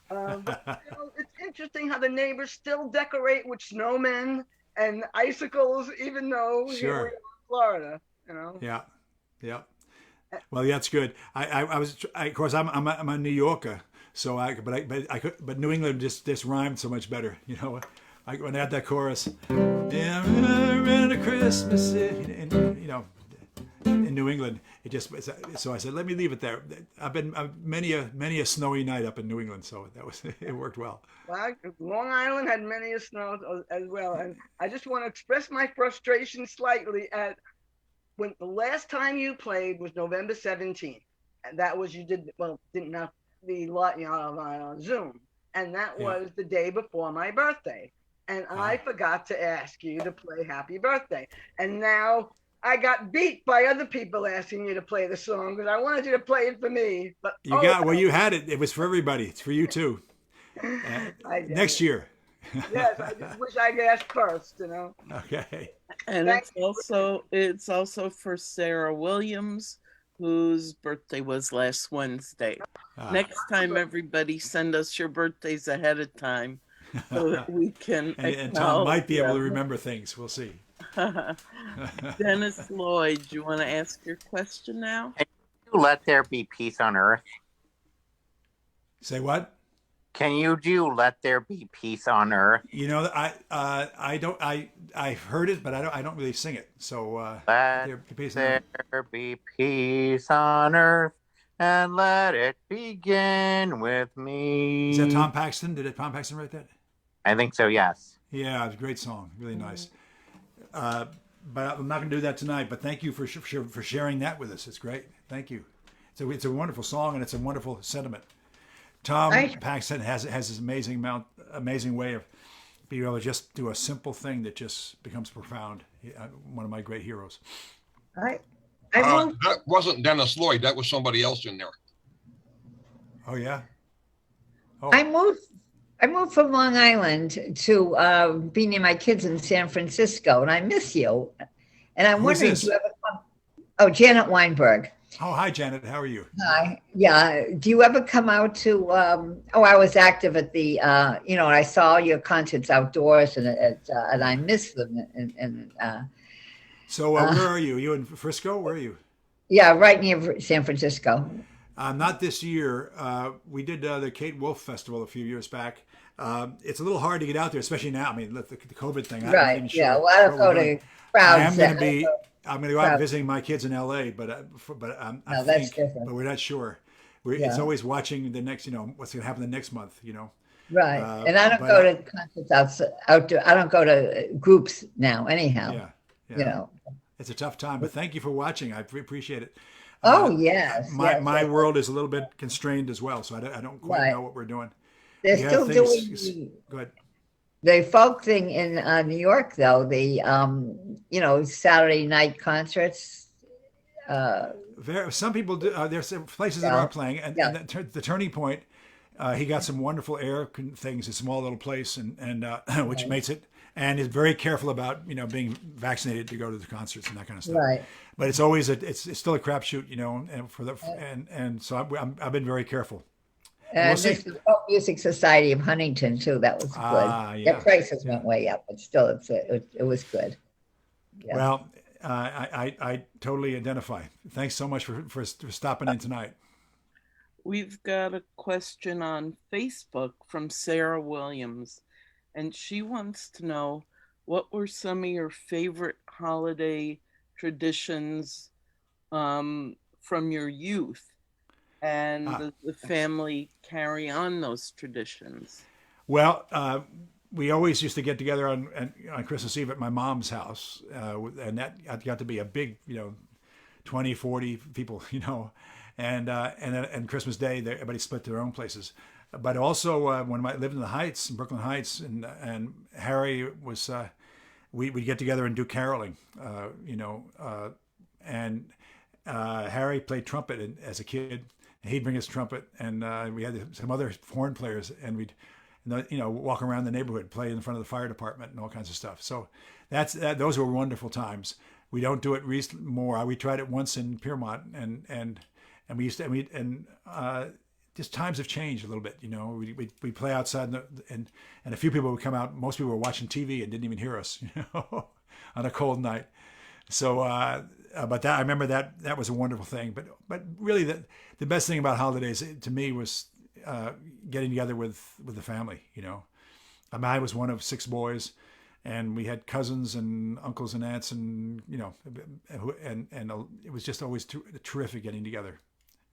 But it's interesting how the neighbors still decorate with snowmen and icicles, even though here we Sure. are in Florida. Yeah. Yeah. Well, yeah, that's good. Of course, I'm a New Yorker, so but New England just rhymed so much better, you know. When I had that chorus, yeah, Christmas, you know, in New England, so I said, let me leave it there. I've been many a snowy night up in New England, so it worked well. Well, Long Island had many a snow as well, and I just want to express my frustration slightly at when the last time you played was November 17th, and that was didn't have the Zoom, and that was the day before my birthday, and I forgot to ask you to play Happy Birthday, and now I got beat by other people asking you to play the song because I wanted you to play it for me. But You had it. It was for everybody. It's for you too. Next year. Yes, I just wish I'd asked first, you know. Okay. And it's also for Sarah Williams, whose birthday was last Wednesday. Next time, everybody send us your birthdays ahead of time so that we can. And Tom might be able to remember things. We'll see. Dennis Lloyd, do you want to ask your question now? Can you let there be peace on earth? Say what? Can you do "Let There Be Peace on Earth"? You know, I've heard it, but I don't really sing it. So Let there be peace on earth, and let it begin with me. Is that Tom Paxton? Did Tom Paxton write that? I think so. Yes. Yeah, it's a great song. Really nice. But I'm not going to do that tonight. But thank you for sharing that with us. It's great. Thank you. It's a wonderful song and it's a wonderful sentiment. Tom Paxton has this amazing way of being able to just do a simple thing that just becomes profound. One of my great heroes. That wasn't Dennis Lloyd. That was somebody else in there. Oh yeah. Oh. I moved from Long Island to be near my kids in San Francisco, and I miss you. And I'm wondering, do you ever come? Oh, Janet Weinberg. Oh, hi, Janet. How are you? Hi. Yeah. Do you ever come out to? I was active at the. I saw your concerts outdoors, and I miss them. So where are you? Are you in Frisco? Where are you? Yeah, right near San Francisco. Not this year. We did the Kate Wolf Festival a few years back. It's a little hard to get out there, especially now. I mean, the COVID thing. Right. I'm Yeah. Well, I don't go to crowds. I'm going to go out visiting my kids in LA, but that's different. But we're not sure. It's always watching the next, what's going to happen the next month, Right. And I don't go to concerts outdoor. I don't go to groups now anyhow. Yeah. It's a tough time, but thank you for watching. I appreciate it. Oh, yes. My world is a little bit constrained as well, so I don't quite know what we're doing. They're still doing the folk thing in New York, though, the, Saturday night concerts. Some people do. There's places that are playing, and the Turning Point, he got some wonderful air things, a small little place, and which makes it, and is very careful about being vaccinated to go to the concerts and that kind of stuff. Right. But it's always it's still a crapshoot, and so I've been very careful. And there's the Folk Music Society of Huntington too. That was good. Their prices went way up, but still, it was good. Yeah. Well, I totally identify. Thanks so much for stopping in tonight. We've got a question on Facebook from Sarah Williams, and she wants to know, what were some of your favorite holiday traditions from your youth? And does the family carry on those traditions? Well, we always used to get together on Christmas Eve at my mom's house, and that got to be a big, 20, 40 people, and Christmas Day, everybody split to their own places. But also when I lived in the Heights, in Brooklyn Heights, and Harry was we'd get together and do caroling, and Harry played trumpet as a kid. And he'd bring his trumpet, and we had some other horn players, and we'd walk around the neighborhood, play in front of the fire department and all kinds of stuff. So those were wonderful times. We don't do it more. We tried it once in Piermont, and we used to, just times have changed a little bit. We play outside, and a few people would come out. Most people were watching TV and didn't even hear us, on a cold night. So, but that I remember that was a wonderful thing. But really, the best thing about holidays to me was getting together with the family. I was one of 6 boys, and we had cousins and uncles and aunts, and and it was just always terrific getting together.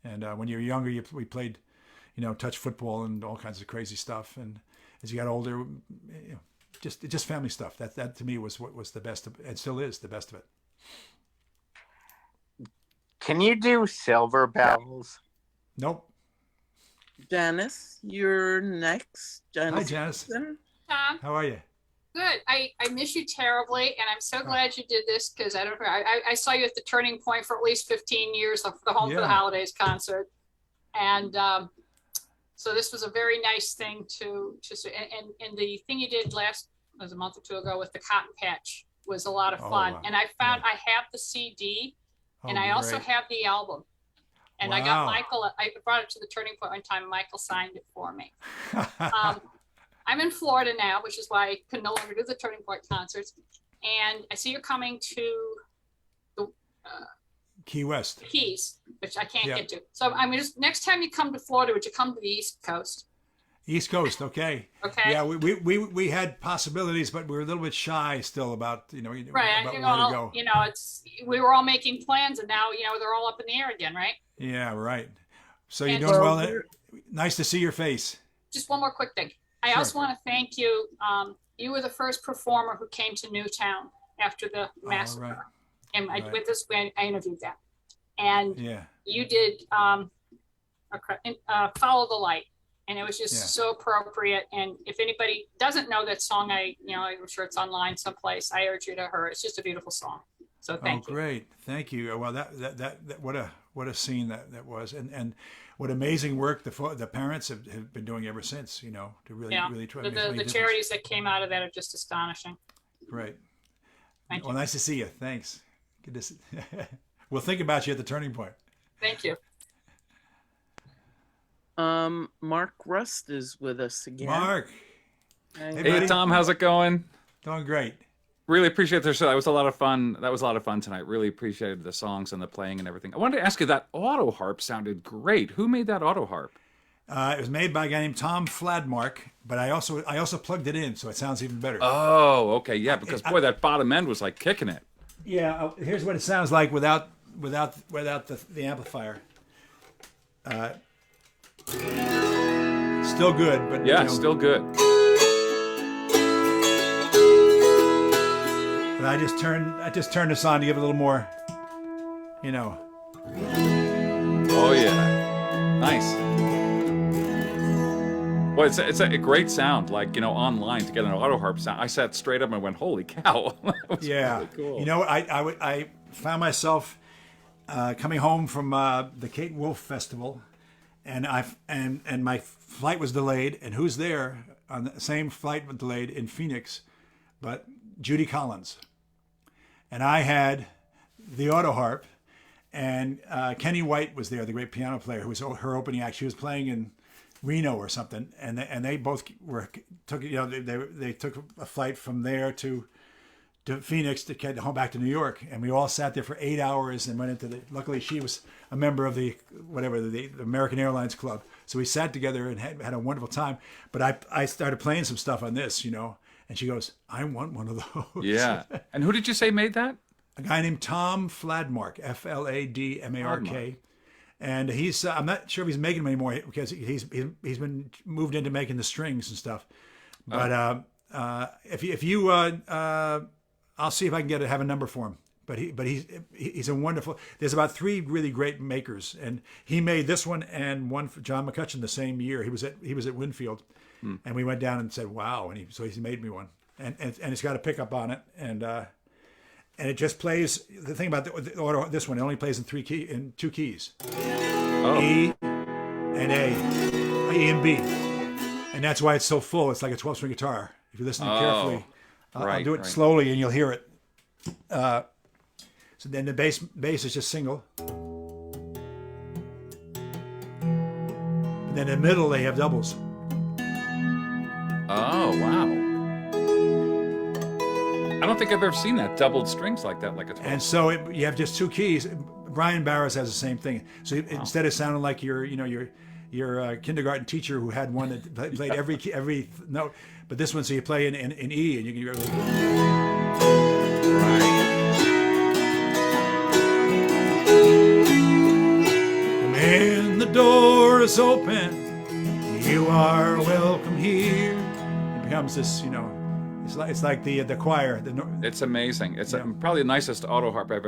And when you were younger, we played, touch football and all kinds of crazy stuff. And as you got older, just family stuff. That to me was what was the best of, and still is the best of it. Can you do Silver Bells? Nope. Janice, you're next. Hi, Janice. Tom, How are you? good. I miss you terribly, and I'm so glad you did this because I saw you at the Turning Point for at least 15 years, the Home for the Holidays concert, and so this was a very nice thing to and the thing you did was a month or 2 ago with the Cotton Patch was a lot of fun, and I found I have the CD, and I also have the album. And I got Michael, I brought it to the Turning Point one time, and Michael signed it for me. I'm in Florida now, which is why I could no longer do the Turning Point concerts. And I see you're coming to the Key West. Keys, which I can't get to. So I'm just, next time you come to Florida, would you come to the East Coast? East Coast, okay. Okay. Yeah, we had possibilities, but we were a little bit shy still about right. About where to go. We were all making plans, and now they're all up in the air again, right? Yeah, right. So you're doing well. Nice to see your face. Just one more quick thing. I also want to thank you. You were the first performer who came to Newtown after the massacre. Right. And with this, I interviewed them. And you did Follow the Light. And it was just so appropriate. And if anybody doesn't know that song, I'm sure it's online someplace. I urge you to hear it. It's just a beautiful song. So thank you. Great. Thank you. Well, that what a scene that was, and what amazing work the parents have been doing ever since. To really try to make the charities that came out of that are just astonishing. Great. Thank you. Well, nice to see you. Thanks. Good to see. We'll think about you at the Turning Point. Thank you. Mark Rust is with us again. Mark. Hey, Tom, how's it going? Doing great. Really appreciate the show. That was a lot of fun. Tonight. Really appreciated the songs and the playing and everything. I wanted to ask you, that Autoharp sounded great. Who made that Autoharp? It was made by a guy named Tom Fladmark, but I also plugged it in, so it sounds even better. Oh, okay, yeah, because boy, that bottom end was like kicking it. Yeah, here's what it sounds like without the amplifier. Still good, but still good. But I just turned this on to give it a little more, Oh yeah, nice. Well, it's a great sound. Like online to get an Autoharp sound, I sat straight up and went, "Holy cow!" That was really cool. I found myself coming home from the Kate Wolf Festival. And my flight was delayed, and who's there on the same flight but delayed in Phoenix, but Judy Collins. And I had the Autoharp, and Kenny White was there, the great piano player who was her opening act. She was playing in Reno or something, and they both took a flight from there to Phoenix to get home back to New York, and we all sat there for 8 hours and went into luckily she was a member of the American Airlines Club, so we sat together and had a wonderful time. But I started playing some stuff on this, and she goes, "I want one of those." Yeah. And who did you say made that? A guy named Tom Fladmark, Fladmark, and he's I'm not sure if he's making them anymore because he's been moved into making the strings and stuff. But if you I'll see if I can have a number for him. But he's a wonderful. There's about 3 really great makers, and he made this one and one for John McCutcheon the same year. He was at Winfield, and we went down and said, "Wow!" And so he made me one, and it's got a pickup on it, and it just plays. The thing about this one, it only plays in two keys, E and A, E and B, and that's why it's so full. It's like a 12-string guitar. If you listen carefully, I'll do it slowly, and you'll hear it. So then the bass is just single. And then in the middle they have doubles. Oh, wow. I don't think I've ever seen that, doubled strings like that, like a 12. And so you have just two keys. Brian Barris has the same thing. So instead of sounding like your kindergarten teacher who had one that played every note, but this one, so you play in E, and you can When the door is open, you are welcome here. It becomes this, it's like the choir. It's amazing. It's probably the nicest Autoharp I've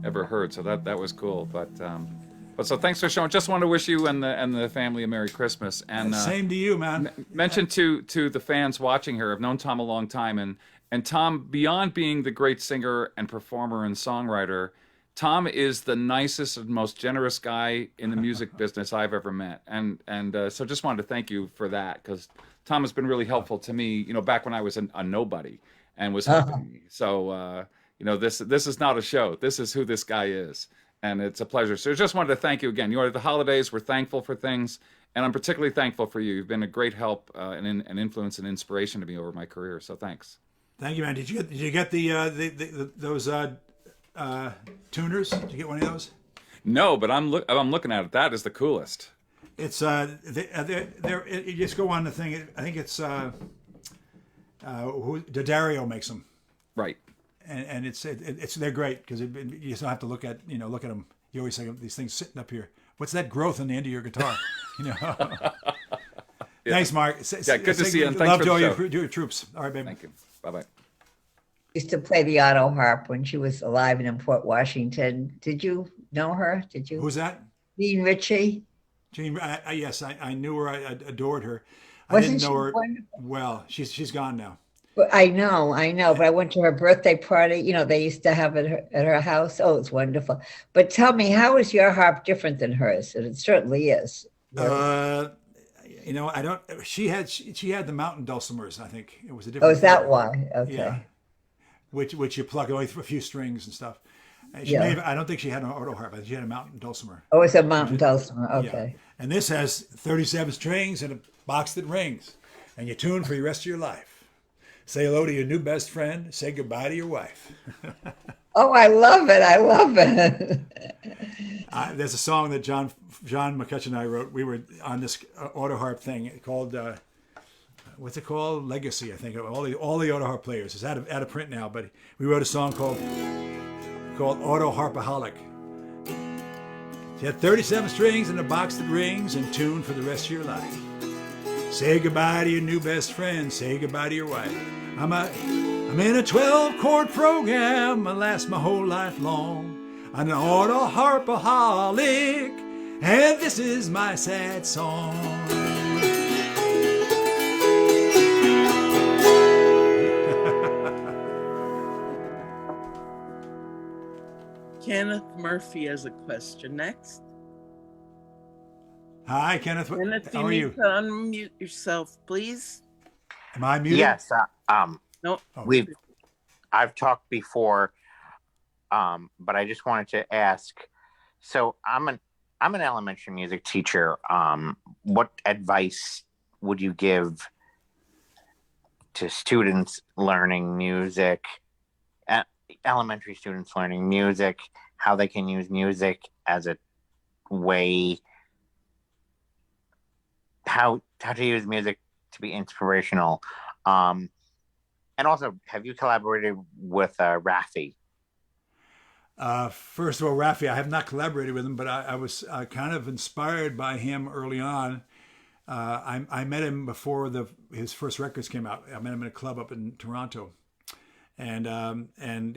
ever heard. So that was cool. But so thanks for showing. Just want to wish you and the family a Merry Christmas. And same to you, man. Mention to the fans watching here. I've known Tom a long time, and Tom, beyond being the great singer and performer and songwriter, Tom is the nicest and most generous guy in the music business I've ever met. And so just wanted to thank you for that, because Tom has been really helpful to me, back when I was a nobody and was helping me. So, this is not a show. This is who this guy is. And it's a pleasure. So just wanted to thank you again. At the holidays, we're thankful for things. And I'm particularly thankful for you. You've been a great help and influence and inspiration to me over my career. So thanks. Thank you, man. Did you get those tuners? Did you get one of those? No, but I'm looking at it. That is the coolest. It's you just go on the thing. I think it's D'Addario makes them. Right. And they're great because you just don't have to look at them. You always think of these things sitting up here. What's that growth on the end of your guitar? Yeah. Thanks, Mark. Yeah, good to see you. And thanks love for to all the your troops. All right, baby. Thank you. Bye-bye. Used to play the Autoharp when she was alive and in Port Washington. Did you know her? Did you? Who's that? Jean Ritchie. Jean, yes, I knew her. I adored her. Wasn't I didn't know her wonderful? well. She's gone now. But I know. But I went to her birthday party. They used to have it at her house. Oh, it's wonderful. But tell me, how is your harp different than hers? And it certainly is. I don't. She had the mountain dulcimers. I think it was a different. Oh, is that why? Okay. Yeah. Which you plug away for a few strings and stuff. I don't think she had an Autoharp. I think she had a mountain dulcimer. Oh, it's a mountain dulcimer. Okay. Yeah. And this has 37 strings and a box that rings, and you tune for the rest of your life. Say hello to your new best friend. Say goodbye to your wife. Oh, I love it. I love it. There's a song that John McCutcheon and I wrote. We were on this Autoharp thing called, what's it called? Legacy, I think. All the Autoharp players. It's out of print now, but we wrote a song called Autoharpoholic. She had 37 strings and a box that rings and tune for the rest of your life. Say goodbye to your new best friend. Say goodbye to your wife. I'm in a 12-chord program. I last my whole life long. I'm an Autoharpoholic, and this is my sad song. Kenneth Murphy has a question next. Hi, Kenneth. Kenneth, how are you? Need to unmute yourself, please. Am I muted? Yes. No. I've talked before, but I just wanted to ask. So I'm an elementary music teacher. What advice would you give to students learning music? Elementary students learning music, how they can use music as a way, how to use music to be inspirational. And also, have you collaborated with Raffi? First of all, Raffi, I have not collaborated with him, but I was kind of inspired by him early on. I met him before his first records came out. I met him in a club up in Toronto. And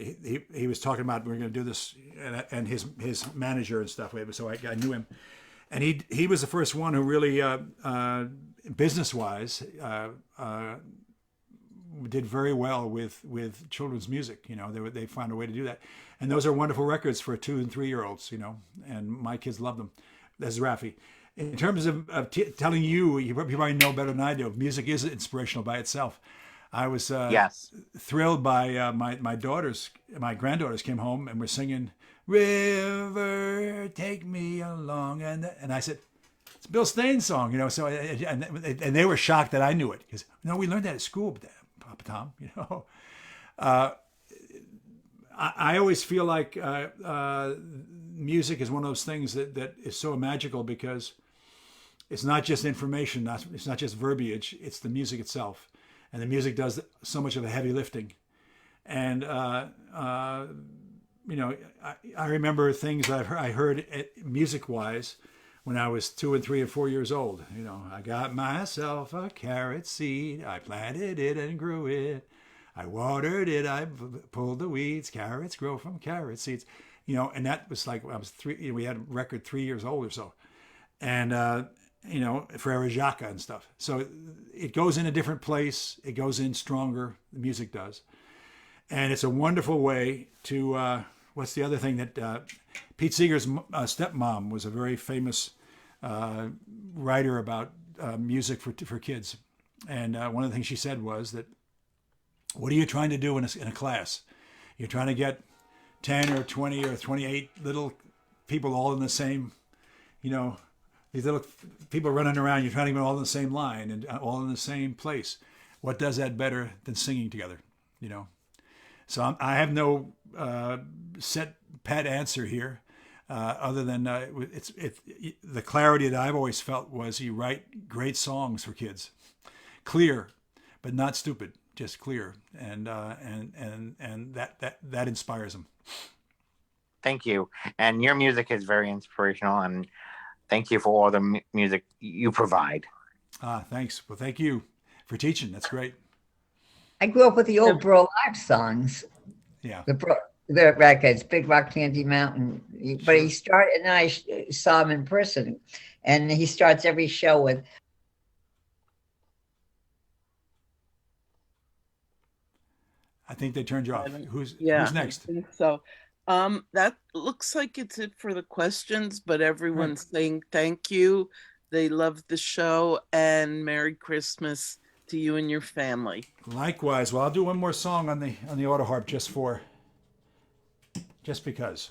he was talking about we're going to do this, and his manager and stuff. So I knew him, and he was the first one who really business wise did very well with children's music. You know, they found a way to do that, and those are wonderful records for 2 and 3 year olds. You know, and my kids love them. That's Rafi. In terms of telling you probably know better than I do. Music is inspirational by itself. I was Yes. thrilled by my granddaughters came home and were singing "River, Take Me Along," and I said, "It's Bill Staines' song," you know. So and they were shocked that I knew it because no, we learned that at school, Papa Tom. You know, I always feel like music is one of those things that is so magical because it's not just information, it's not just verbiage, it's the music itself. And the music does so much of the heavy lifting. And, you know, I remember things I heard music-wise when I was 2 and 3 and 4 years old. You know, I got myself a carrot seed, I planted it and grew it. I watered it, I pulled the weeds, carrots grow from carrot seeds. You know, and that was like, I was 3, you know, we had a record 3 years old or so. And, you know, Frere Jacques and stuff. So it goes in a different place. It goes in stronger. The music does. And it's a wonderful way to, what's the other thing that Pete Seeger's stepmom was a very famous writer about music for kids. And one of the things she said was that, what are you trying to do in a class? You're trying to get 10 or 20 or 28 little people all in the same, you know, these little people running around, you're trying to get them all in the same line and all in the same place. What does that better than singing together, you know? So I have no set pat answer here, other than the clarity that I've always felt was you write great songs for kids, clear, but not stupid, just clear, and that inspires them. Thank you. And your music is very inspirational, and thank you for all the music you provide. Thanks. Well, thank you for teaching. That's great. I grew up with the old Bro Live songs. Yeah. The records, Big Rock Candy Mountain. But he started, and I saw him in person, and he starts every show with, I think they turned you off. Who's next? I think so. That looks like it's it for the questions, but everyone's saying thank you. They love the show, and Merry Christmas to you and your family. Likewise. Well, I'll do one more song on the Autoharp just because.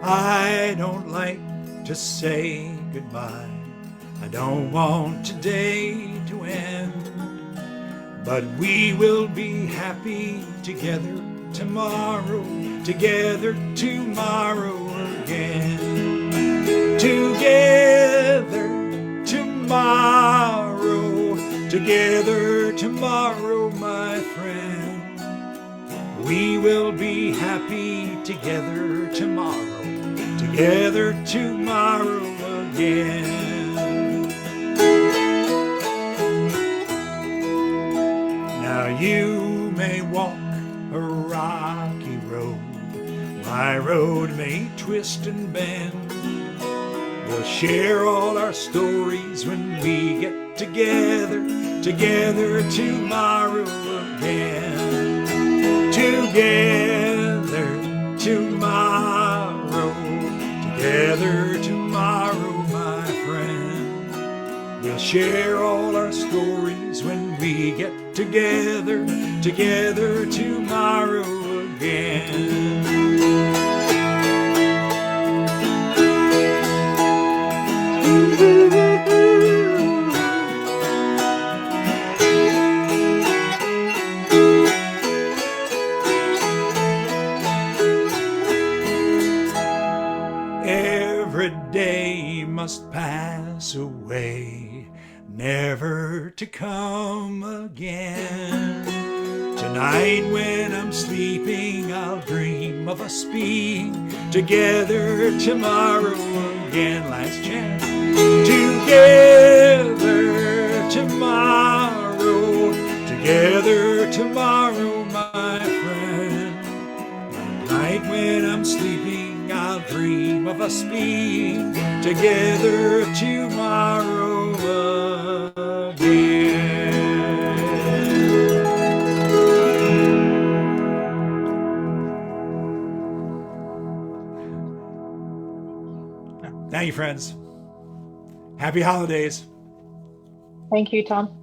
I don't like to say goodbye. I don't want today to end. But we will be happy together tomorrow again. Together tomorrow, my friend. We will be happy together tomorrow again. Now you may walk a rocky road, my road may twist and bend. We'll share all our stories when we get together tomorrow again. Together tomorrow, my friend. We'll share all our stories when we get together tomorrow again. Every day must pass away, never to come again. Tonight when I'm sleeping, I'll dream of us being together tomorrow again. Last chance. Together tomorrow, together tomorrow, my friend. Tonight when I'm sleeping, I'll dream of us being together tomorrow again. Thank you, friends. Happy holidays. Thank you, Tom.